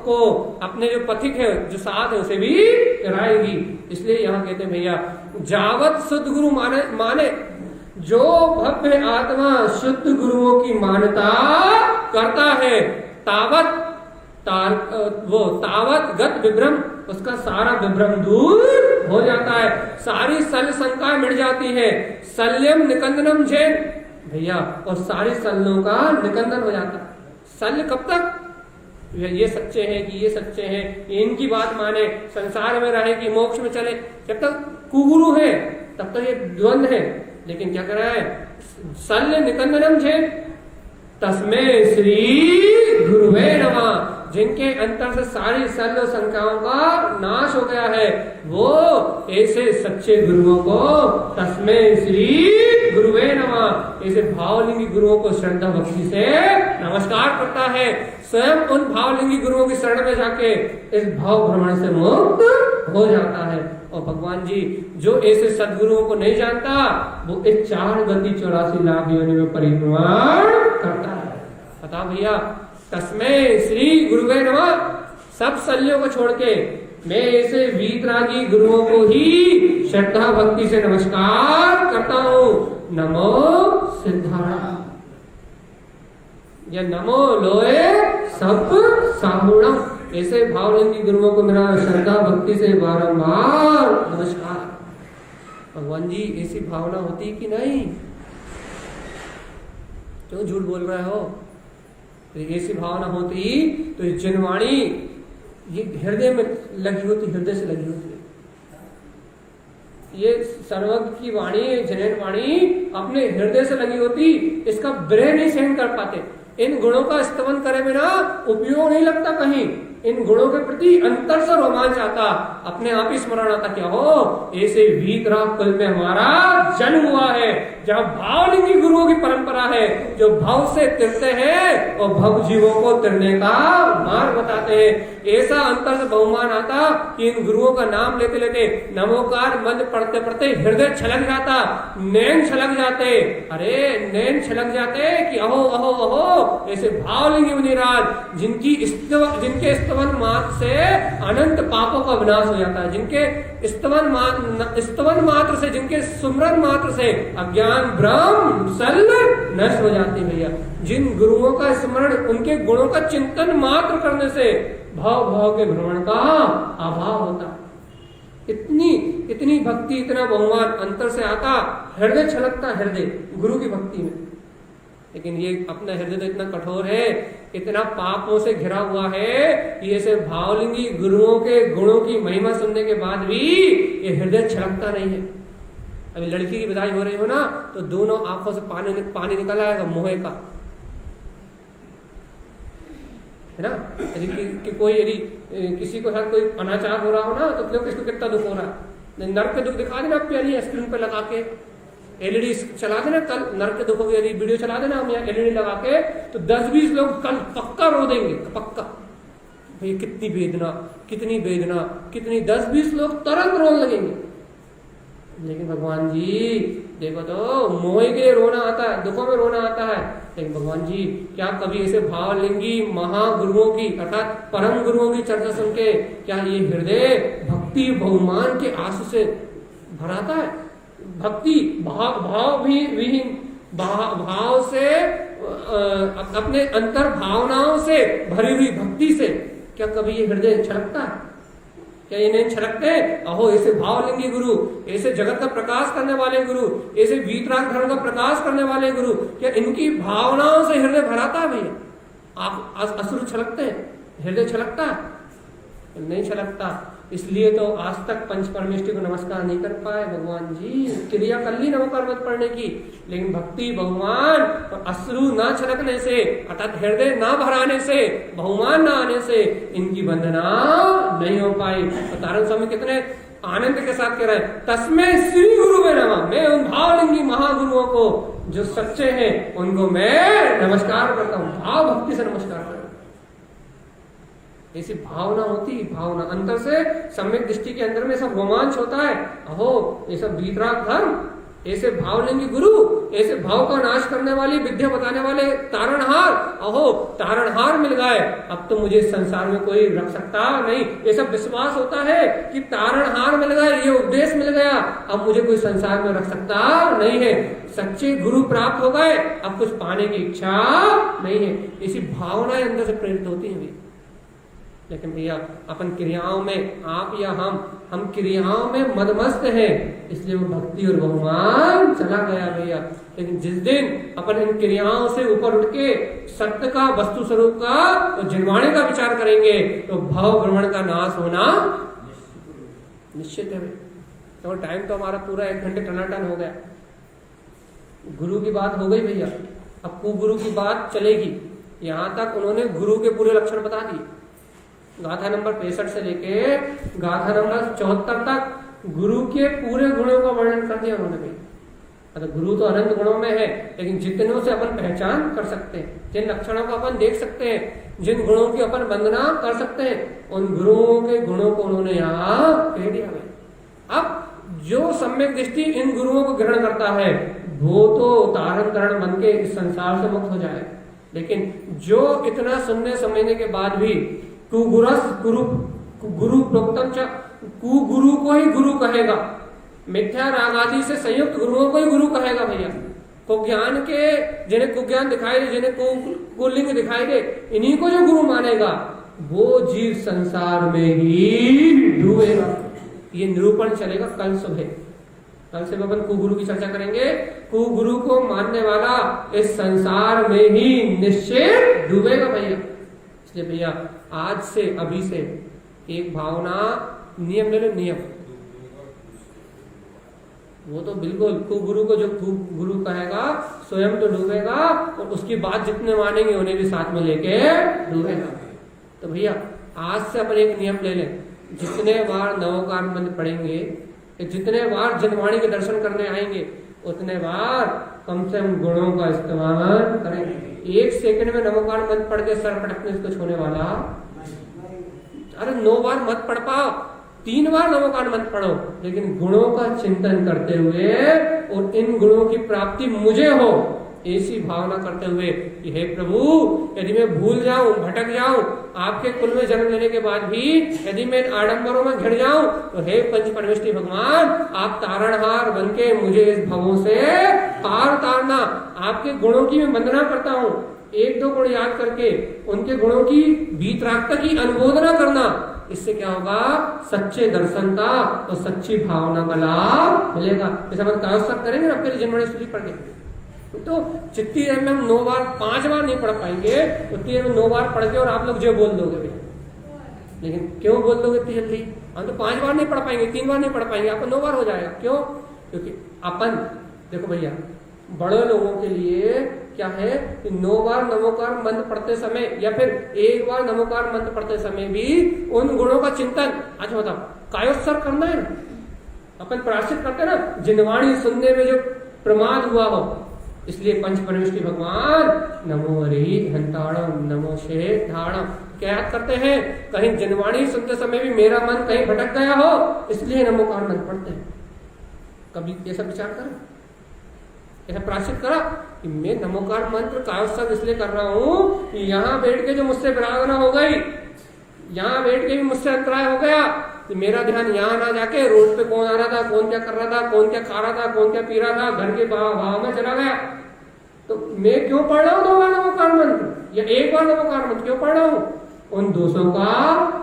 को, अपने जो पथिक है जो साथ है उसे भी तराएगी। इसलिए यहाँ कहते हैं भैया जावत सद्गुरु माने, जो भव्य आत्मा शुद्ध गुरुओं की मान्यता करता है तावत गत विभ्रम, उसका सारा विभ्रम दूर हो जाता है, सारी सल शंकाएं मिट जाती है। शल्यम निकंदनम जैन भैया, और सारी सल्लों का निकंदन हो जाता है। शल्य कब तक? ये सच्चे हैं कि ये सच्चे हैं, इनकी बात माने, संसार में रहे कि मोक्ष में चले, जब तक कुगुरु है तब तक ये द्वंद है। लेकिन क्या कर रहा है? शल्य निकंदनम जैन तस्मै श्री गुरुवे नमः। जिनके अंतर से सारी शल्य संख्याओं का नाश हो गया है, वो ऐसे सच्चे गुरुओं को तस्मै श्री गुरुवे नमः, ऐसे भावलिंगी गुरुओं को श्रद्धा भक्ति से नमस्कार करता है। स्वयं उन भावलिंगी गुरुओं की शरण में जाके इस भाव भ्रमण से मुक्त हो जाता है। और भगवान जी जो ऐसे सदगुरुओं को नहीं जानता, वो इस 4 गति 84 लाख योनि में परिभ्रमण करता है। बता भैया, तस्मै श्री गुरुवे नमः, सब शल्यों को छोड़ के मैं ऐसे वीतरागी गुरुओं को ही श्रद्धा भक्ति से नमस्कार करता हूँ। नमो सिद्धार्थ या नमो लोए सब साहुणम, ऐसे भावलिंगी गुरुओं को मेरा श्रद्धा भक्ति से बारंबार नमस्कार। भगवान जी ऐसी भावना होती कि नहीं? क्यों झूठ बोल रहे हो? ऐसी भावना होती तो जनवाणी ये हृदय में लगी होती, हृदय से लगी होती। ये सर्वज्ञ की वाणी, जनन वाणी अपने हृदय से लगी होती, इसका ब्रेन नहीं सहन कर पाते। इन गुणों का स्तवन करे बिना उपयोग नहीं लगता कहीं। इन गुणों के प्रति अंतर से रोमांच आता, अपने आप ही स्मरण आता, क्या हो ऐसे वीतराग कुल में हमारा जन्म हुआ है, जहाँ भावलिंगी गुरुओं की परंपरा है, जो भाव से तिरते हैं और भव जीवों को तिरने का मार्ग बताते हैं। ऐसा अंतर से बहुमान आता कि इन गुरुओं का नाम लेते लेते नमोकार मंत्र पढ़ते पढ़ते हृदय छलक जाता, नैन छलक जाते। अरे नैन छलक जाते कि अहो अहो अहो, ऐसे भावलिंगी मुनिराज जिनके स्तवन मात्र से अनंत पापों का विनाश हो जाता है, जिनके स्तवन मात्र से, जिनके सुमरन मात्र से अज्ञान भ्रम सल नष्ट हो जाती है। भैया जिन गुरुओं का स्मरण, उनके गुणों का चिंतन मात्र करने से भाव भाव के भ्रमण का अभाव होता। इतनी भक्ति, इतना बहुमान अंतर से आता, हृदय छलकता, हृदय गुरु की भक्ति में। लेकिन ये अपना हृदय तो इतना कठोर है, इतना पापों से घिरा हुआ है कि ऐसे भावलिंगी गुरुओं के गुणों की महिमा सुनने के बाद भी ये हृदय छलकता नहीं है। अभी लड़की की विदाई हो रही हो ना, तो दोनों आंखों से पानी निकल आएगा मोहे का, है ना। यदि कोई किसी को साथ कोई अनाचार हो रहा हो ना, तो क्यों किसको कितना दुख हो रहा है। नर्क के दुख दिखा देना प्यारी स्क्रीन पे लगा के, एलईडी चला देना, कल नर्क के दुखों की यदि वीडियो चला देना हम यहाँ एलईडी लगा के, तो 10-20 लोग कल पक्का रो देंगे, पक्का। भाई कितनी वेदना, कितनी वेदना, कितनी 10-20 लोग तुरंत रोने लगेंगे। लेकिन भगवान जी देखो तो मोह के रोना आता है, दुखों में रोना आता है। लेकिन भगवान जी क्या कभी ऐसे भावलिंगी महागुरुओं की अर्थात परम गुरुओं की चर्चा सुन के क्या ये हृदय भक्ति बहुमान के आंसू से भराता है? भक्ति भाव भी विहीन, भाव से अपने अंतर भावनाओं से भरी हुई भक्ति से क्या कभी ये हृदय छलकता है? क्या ये नहीं छलकते? अहो ऐसे भावलिंगी गुरु, ऐसे जगत का प्रकाश करने वाले गुरु, ऐसे वीतराग धर्म का प्रकाश करने वाले गुरु, क्या इनकी भावनाओं से हृदय भराता है? भैया आप असुर छलकते हैं, हृदय छलकता है? नहीं छलकता। इसलिए तो आज तक पंच परमेष्टि को नमस्कार नहीं कर पाए भगवान जी। क्रिया कर ली नमोकार मत पढ़ने की, लेकिन भक्ति बहुमान और अश्रु ना छलकने से अर्थात हृदय ना भराने से, बहुमान ना आने से इनकी वंदना नहीं हो पाई। तो तारण स्वामी कितने आनंद के साथ कह रहे हैं, तस्मै श्री गुरुवे नमः, मैं उन भावलिंगी महागुरुओं को जो सच्चे हैं उनको मैं नमस्कार करता हूँ, भाव भक्ति से नमस्कार करता हूँ। ऐसी भावना होती, भावना अंतर से सम्यक दृष्टि के अंदर में सब रोमांच होता है। अहो ये सब वीतराग धर्म, ऐसे भावलिंगी गुरु, ऐसे भाव का नाश करने वाली विद्या बताने वाले तारणहार, अहो तारणहार मिल गए, अब तो मुझे संसार में कोई रख सकता नहीं। ये सब विश्वास होता है कि तारणहार मिल गए, ये उपदेश मिल गया, अब मुझे कोई संसार में रख सकता नहीं है। सच्चे गुरु प्राप्त हो गए, अब कुछ पाने की इच्छा नहीं है। ऐसी भावनाएं अंदर से प्रेरित होती है। लेकिन भैया अपन क्रियाओं में, आप या हम क्रियाओं में मदमस्त हैं, इसलिए वो भक्ति और बहुमान चला गया भैया। लेकिन जिस दिन अपन इन क्रियाओं से ऊपर उठ के सत्य का, वस्तु स्वरूप का और जिनवाणी का विचार करेंगे तो भाव भ्रमण का नाश होना निश्चित है। तो टाइम तो हमारा पूरा 1 घंटे टनाटन हो गया। गुरु की बात हो गई भैया, अब कुगुरु की बात चलेगी। यहाँ तक उन्होंने गुरु के पूरे लक्षण बता दिए। गाथा नंबर 65 से लेके गाथा नंबर 74 तक गुरु के पूरे गुणों का वर्णन कर दिया उन्होंने भाई। मतलब गुरु तो अनंत गुणों में है, लेकिन जितनों से अपन पहचान कर सकते हैं, जिन लक्षणों को अपन देख सकते हैं, जिन गुणों की अपन वंदना कर सकते हैं, उन गुरुओं के गुणों को उन्होंने यहाँ कह दिया भाई। अब जो सम्यक दृष्टि इन गुरुओं को ग्रहण करता है वो तो तारण तरण बन के इस संसार से मुक्त हो जाए, लेकिन जो इतना सुनने समझने के बाद भी कुगुरस गुरु प्रोक्तम च कुगुरु को ही गुरु कहेगा, मिथ्या राग आदि से संयुक्त गुरुओं को ही गुरु कहेगा भैया। कुज्ञान के जिन्हें कुज्ञान दिखाई दे, जिन्हें कुलिंग दिखाई दे, इन्हीं को जो गुरु मानेगा वो जीव संसार में ही डूबेगा। ये निरूपण चलेगा कल सुबह। कल से अपन कुगुरु की चर्चा करेंगे। कुगुरु को मानने वाला इस संसार में ही निश्चित डूबेगा भैया। इसलिए भैया आज से अभी से एक भावना नियम ले लो, नियम। वो तो बिल्कुल कुगुरु को जो गुरु कहेगा स्वयं तो डूबेगा और उसकी बात जितने मानेंगे उन्हें भी साथ में लेके डूबेगा। तो भैया आज से अपन एक नियम ले लें, जितने बार नवोकार मंत्र पढ़ेंगे, जितने बार जनवाणी के दर्शन करने आएंगे, उतने बार कम से कम गुणों का इस्तेमाल करेंगे। 1 सेकंड में नवोकार मंत्र पढ़ के सर पटकने से कुछ होने वाला, अरे 9 बार मत पढ़ पाओ, 3 बार नवोकार मंत्र पढ़ो, लेकिन गुणों का चिंतन करते हुए और इन गुणों की प्राप्ति मुझे हो ऐसी भावना करते हुए कि हे प्रभु, यदि मैं भूल जाऊं, भटक जाऊं, आपके कुल में जन्म लेने के बाद भी यदि मैं आडंबरों में घिर जाऊं, तो हे पंच परमेष्ठी भगवान, आप तारणहार बनके मुझे इस भवों से पार तारना। आपके गुणों की मैं वंदना करता हूँ, 1-2 गुण याद करके उनके गुणों की वीतरागता की अनुमोदना करना। इससे क्या होगा, सच्चे दर्शन का और सच्ची भावना का लाभ मिलेगा। जैसे अपन कायोत्सव करेंगे ना, फिर जनवरी स्तुति पढ़ के, तो जितनी देर में हम 9 बार 5 बार नहीं पढ़ पाएंगे, उतनी देर में 9 बार पढ़ के और आप लोग जो बोल दोगे भैया। लेकिन क्यों बोल दोगे इतनी जल्दी? हम तो 5 बार नहीं पढ़ पाएंगे, 3 बार नहीं पढ़ पाएंगे, आपको 9 बार हो जाएगा। क्यों? क्योंकि अपन देखो भैया, बड़े लोगों के लिए क्या है कि 9 बार नमोकार मंत्र पढ़ते समय या फिर 1 बार नमोकार मंत्र पढ़ते समय भी उन गुणों का चिंतन, अच्छा बताओ, कायोत्सर्ग करना है ना, अपन प्रायश्चित करते ना, जिनवाणी सुनने में जो प्रमाद हुआ हो। इसलिए पंच परमेष्ठी भगवान नमो हरि हंताणम नमो शेधाणम क्या याद करते हैं, कहीं जिनवाणी सुनते समय भी मेरा मन कहीं भटक गया हो, इसलिए नमोकार मंत्र पढ़ते हैं। कभी ऐसा विचार करें, ऐसा प्रायश्चित करा कि मैं नमोकार मंत्र कायोत्सर्ग इसलिए कर रहा हूँ कि यहाँ बैठ के जो मुझसे विराधना हो गई, यहाँ बैठ के भी मुझसे अंतराय हो गया, कि मेरा ध्यान यहाँ ना जाके रोड पे कौन आ रहा था, कौन क्या कर रहा था, कौन क्या खा रहा था, कौन क्या पी रहा था, घर के भाव में चला गया। तो मैं क्यों पढ़ रहा हूँ 2 बार नमोकार मंत्र या 1 बार नमोकार मंत्र क्यों पढ़ रहा हूँ? उन दोषों का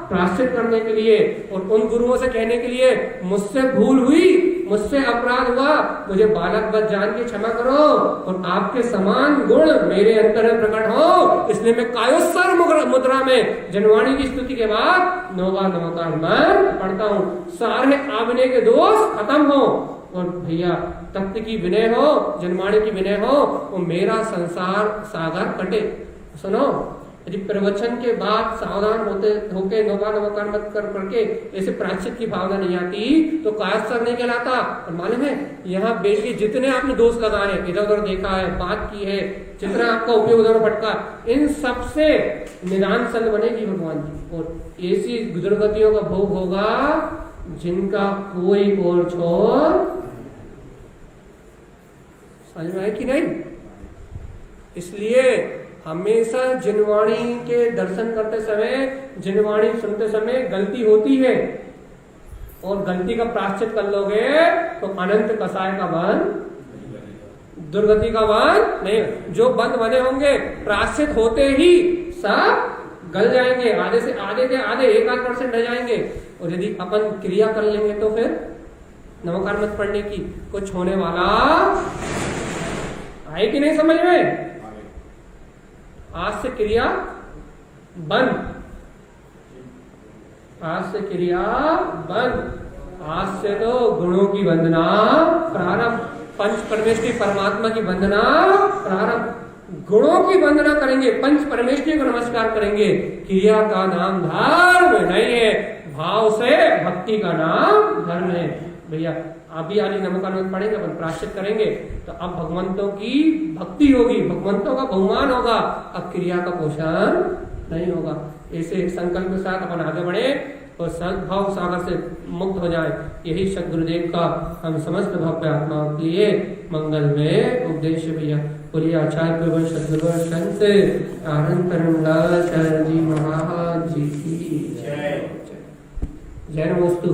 प्रायश्चित करने के लिए और उन गुरुओं से कहने के लिए, मुझसे भूल हुई, मुझसे अपराध हुआ, मुझे बालक बद जान के क्षमा करो और आपके समान गुण मेरे अंतर में प्रकट हो। इसलिए मैं कायोत्सर्ग मुद्रा में जनवाणी की स्तुति के बाद 9 बार नमोकार मंत्र पढ़ता हूँ, सारे आविनय के दोष खत्म हो और भैया तत्व की विनय हो, जनवाणी की विनय हो, और मेरा संसार सागर कटे। सुनो, यदि प्रवचन के बाद सावधान होके 9 बार नमोकार मंत्र करके ऐसे प्रायश्चित की भावना नहीं आती तो कायोत्सर्ग नहीं कहलाता। और मालूम है, यहाँ बैठ के जितने आपने दोष लगाए, इधर उधर देखा है, बात की है, जितना आपका उपयोग उधर भटका, इन सब से निदान सल बनेगी भगवान की, और ऐसी दुर्गतियों का भोग होगा जिनका कोई और छोर। समझ में आए कि नहीं? इसलिए हमेशा जिनवाणी के दर्शन करते समय, जिनवाणी सुनते समय गलती होती है, और गलती का प्रायश्चित कर लोगे तो अनंत कसाय का बंध, दुर्गति का बंध नहीं। जो बंध बने होंगे प्रायश्चित होते ही सब गल जाएंगे, आधे से आधे के आधे 1-8% रह जाएंगे। और यदि अपन क्रिया कर लेंगे तो फिर नमोकार मंत्र पढ़ने की कुछ होने वाला है कि नहीं समझ में? आज से क्रिया बंद, आज से क्रिया बंद, आज से तो गुणों की वंदना प्रारंभ, पंच परमेष्ठी परमात्मा की वंदना प्रारंभ। गुणों की वंदना करेंगे, पंच परमेश्वरी को नमस्कार करेंगे। क्रिया का नाम धर्म नहीं है, भाव से भक्ति का नाम धर्म है। भैया अभी आदि नमकान पढ़ेंगे, अपन प्राश्चित करेंगे, तो अब भगवंतों की भक्ति होगी, भगवंतों का बहुमान होगा, अब क्रिया का पोषण नहीं होगा। ऐसे संकल्प के साथ अपन आगे बढ़े और सद्भाव सागर से मुक्त हो जाए, यही सद्गुरुदेव का हम समस्त भव्य आत्माओं के लिए मंगल में उपदेश। भैया बोलिए आचार्य सद्गुरु संत आनंद लाल जी महाराज जी की जय। जय नमोस्तु।